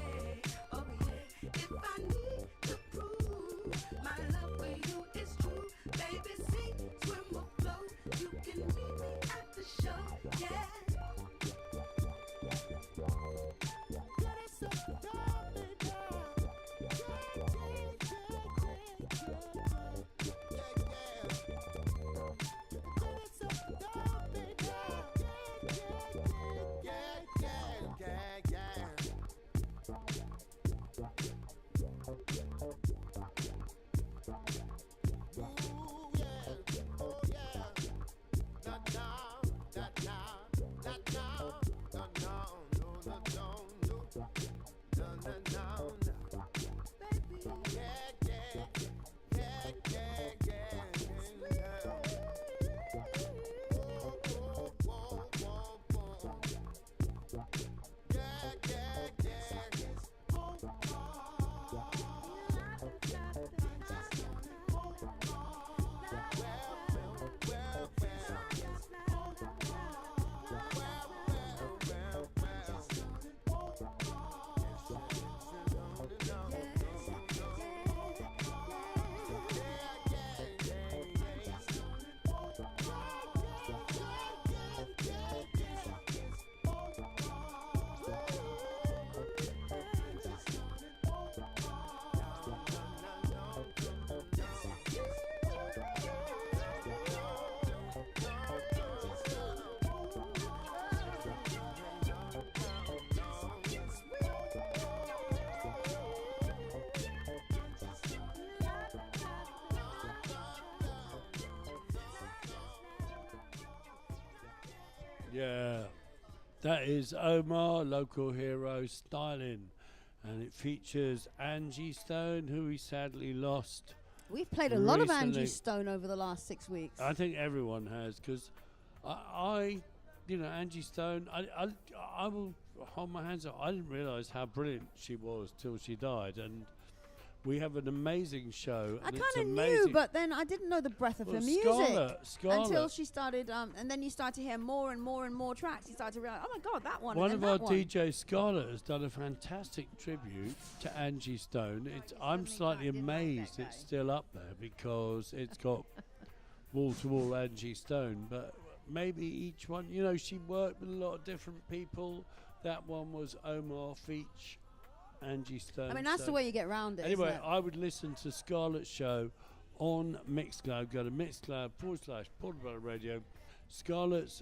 oh yeah, if I need to prove my love for you is true, baby, sink, swim or float, you can meet me at the show, yeah. Yeah. That is Omar, local hero, styling. And it features Angie Stone, who we sadly lost. We've played a lot of recently. Angie Stone over the last 6 weeks. I think everyone has, because Angie Stone, I will hold my hands up. I didn't realise how brilliant she was till she died. And we have an amazing show. I and kind it's of knew, amazing. but then I didn't know the breadth of Well, her music Scarlett. until she started. And then you start to hear more and more and more tracks. You start to realize, oh my God, that one. One and of then our that one. DJs, Scarlett, has done a fantastic tribute to Angie Stone. I'm slightly amazed it's still up there because it's got wall-to-wall Angie Stone. But maybe each one, she worked with a lot of different people. That one was Omar Feach, Angie Stone. I mean, that's the way you get round it. Anyway, isn't it? I would listen to Scarlett's show on Mixcloud. Go to Mixcloud/Portobello Radio. Scarlett's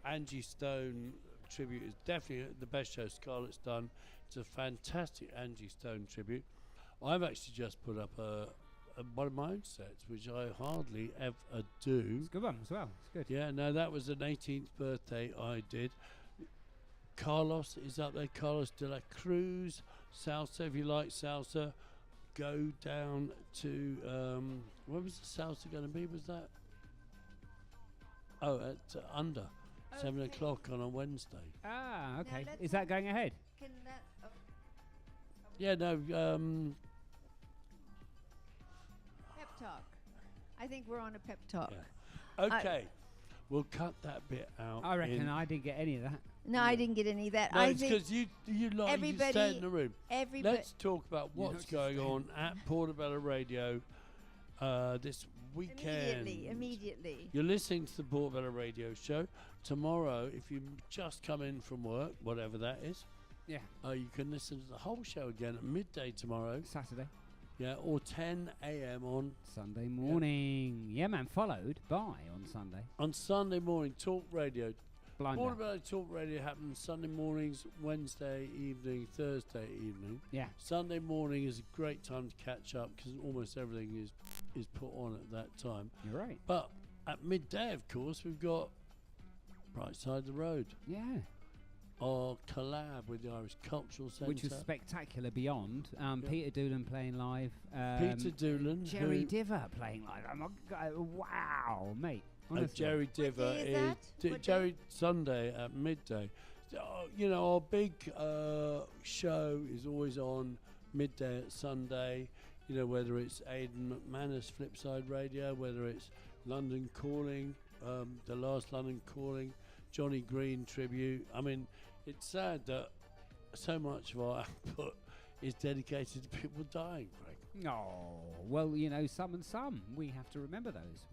Angie Stone tribute is definitely the best show Scarlett's done. It's a fantastic Angie Stone tribute. I've actually just put up one of my own sets, which I hardly ever do. It's a good one as well. It's good. Yeah, no, that was an 18th birthday I did. Carlos is up there. Carlos de la Cruz. Salsa, if you like salsa, go down to where was the salsa going to be? Was that? Oh, at under 7 o'clock on a Wednesday. Ah, okay. Is that going ahead? Can that, Yeah, no. pep talk. I think we're on a pep talk. Okay, we'll cut that bit out. I reckon I didn't get any of that. No, I didn't get any of that. No, I it's think because you stay in the room. Let's talk about what's going on at Portobello Radio this weekend. Immediately. You're listening to the Portobello Radio Show. Tomorrow, if you just come in from work, whatever that is, yeah, you can listen to the whole show again at midday tomorrow. Saturday. Yeah, or 10 a.m. on Sunday morning. Yeah, man, followed by on Sunday. On Sunday morning, Talk Radio. Blinder. Portobello Talk Radio happens Sunday mornings, Wednesday evening, Thursday evening. Yeah. Sunday morning is a great time to catch up because almost everything is put on at that time. You're right. But at midday, of course, we've got Right Side of the Road. Yeah. Our collab with the Irish Cultural Centre. Which was spectacular beyond. Peter Doolan playing live. Peter Doolan. Jerry Diver playing live. Oh my God, wow, mate. Honestly. Jerry Diver is Jerry Sunday at midday. Our big show is always on midday at Sunday. Whether it's Aidan McManus Flipside Radio, whether it's London Calling, the last London Calling, Johnny Green tribute. I mean, it's sad that so much of our output is dedicated to people dying, Greg. No, well, some and some. We have to remember those.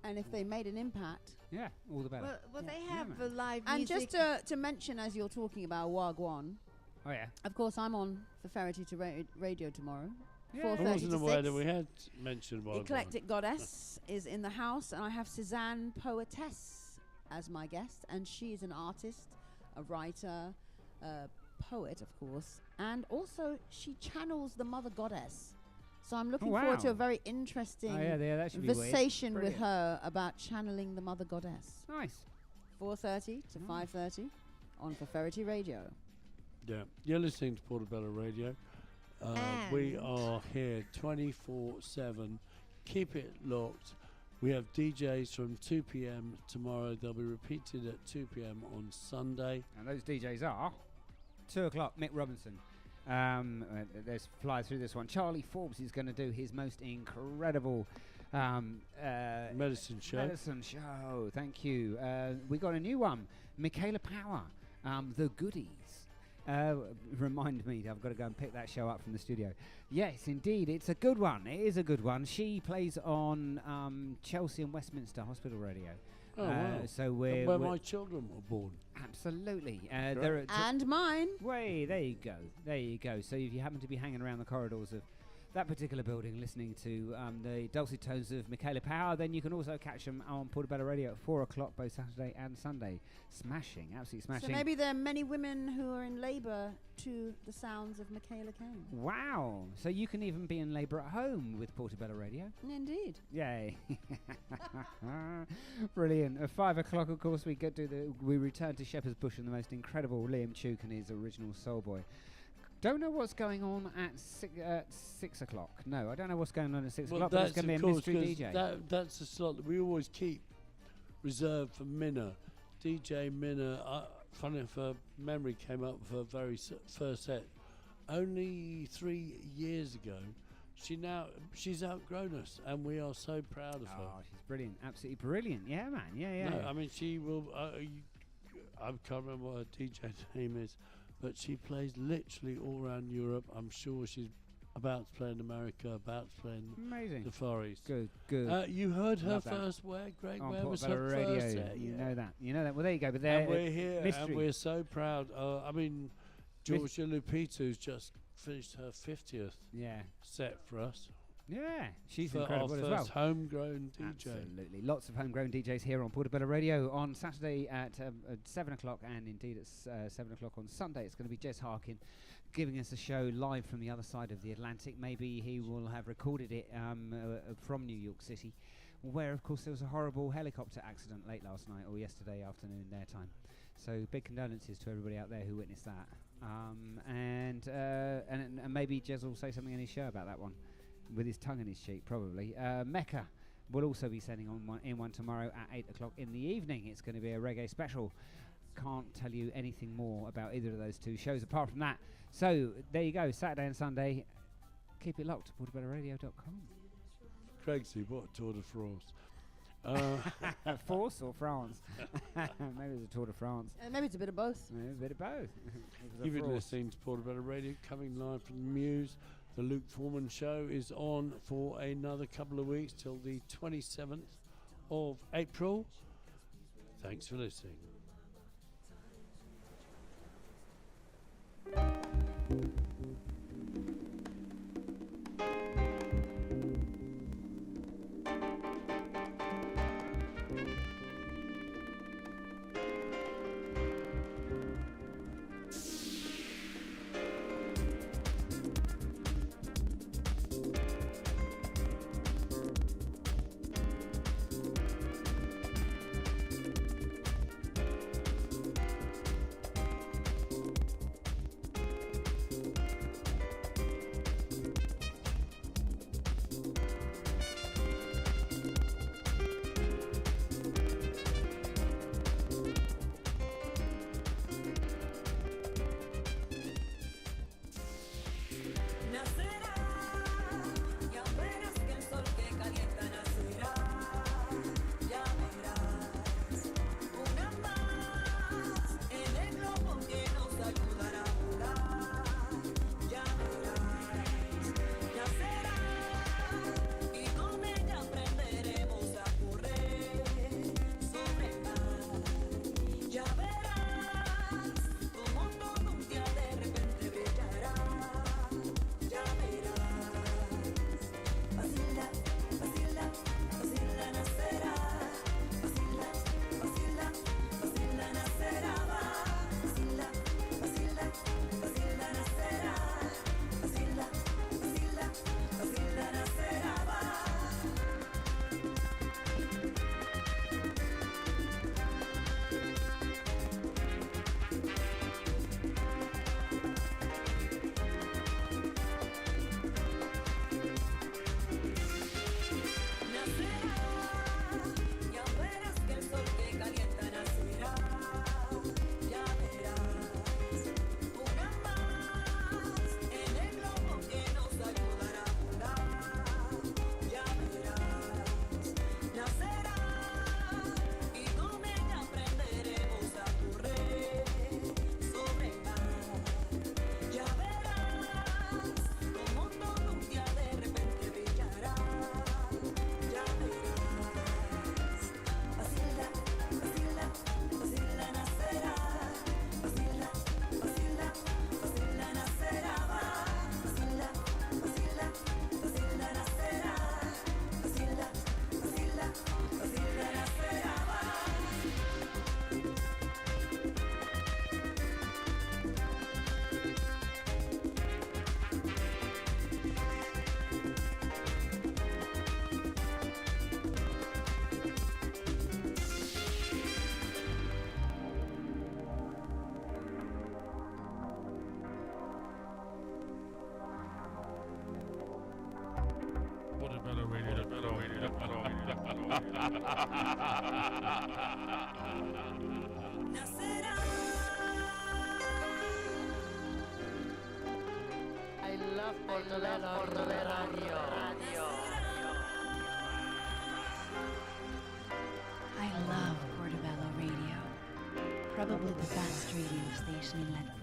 And if they made an impact. Yeah, all the better. Well, they have a live and music. just to mention, as you're talking about Wagwan. Oh, yeah. Of course, I'm on for Ferrety to Radio tomorrow. Yeah. 4:30 I wasn't to aware 6. that we had mentioned Wagwan. Eclectic Goddess is in the house, and I have Suzanne Poetess as my guest, and she is an artist, a writer, a poet, of course, and also she channels the Mother Goddess. So I'm looking forward to a very interesting that should be conversation weird. with her about channeling the Mother Goddess. Nice. 4:30 to 5:30 on for Ferrety Radio. Yeah, you're listening to Portobello Radio. We are here 24/7. Keep it locked. We have DJs from 2 p.m. tomorrow. They'll be repeated at 2 p.m. on Sunday. And those DJs are 2 o'clock, Mick Robinson. Let's fly through this one. Charlie Forbes is going to do his most incredible medicine show. Thank you. We got a new one, Michaela Power, The Goodies. Remind me, I've got to go and pick that show up from the studio. Yes, indeed, it's a good one. It is a good one. She plays on Chelsea and Westminster Hospital Radio. Oh, wow. So where my children were born. Absolutely. And mine. Way, there you go. So if you happen to be hanging around the corridors of that particular building listening to the dulcet tones of Michaela Power, then you can also catch them on Portobello Radio at 4 o'clock both Saturday and Sunday. Smashing, absolutely smashing. So maybe there are many women who are in labour to the sounds of Michaela Caine. Wow. So you can even be in labour at home with Portobello Radio. Indeed. Yay. Brilliant. At 5 o'clock, of course, we return to Shepherd's Bush and the most incredible Liam Tuke and his original Soul Boy. Don't know what's going on at 6 o'clock. No, I don't know what's going on at 6 o'clock, but it's going to be a mystery DJ. That's a slot that we always keep reserved for Minna. DJ Minna, funny if her memory came up with her very first set only 3 years ago. She's outgrown us, and we are so proud of her. Oh, she's brilliant, absolutely brilliant. Yeah, man. Yeah. No, I mean she will. I can't remember what her DJ name is, but she plays literally all around Europe. I'm sure she's about to play in America, about to play in the Far East. Good. You heard her Love that. first where, Greg? On Where was Portobello her Radio. first set? You know that. Well, there you go. But there, and we're here, mystery. and we're so proud. I mean, Georgia Lupito's just finished her 50th set for us. Yeah, she's for incredible our as well. First homegrown DJ. Absolutely. Lots of homegrown DJs here on Portobello Radio on Saturday at 7 o'clock, and indeed at 7 o'clock on Sunday. It's going to be Jez Harkin giving us a show live from the other side of the Atlantic. Maybe he will have recorded it from New York City, where, of course, there was a horrible helicopter accident late last night or yesterday afternoon their time. So big condolences to everybody out there who witnessed that. And maybe Jez will say something in his show about that one, with his tongue in his cheek, probably. Mecca will also be sending on one tomorrow at 8 o'clock in the evening. It's going to be a reggae special. Can't tell you anything more about either of those two shows apart from that. So there you go, Saturday and Sunday. Keep it locked, portobelloradio.com. Craigsy, what Tour de France? Force or France? Maybe it's a Tour de France. Maybe it's a bit of both. Maybe a bit of both. You've been listening to Portobello Radio, coming live from Muse. The Luke Foreman Show is on for another couple of weeks till the 27th of April. Thanks for listening. I love Portobello Radio. I love Portobello Radio. Probably the best radio station in Latvia.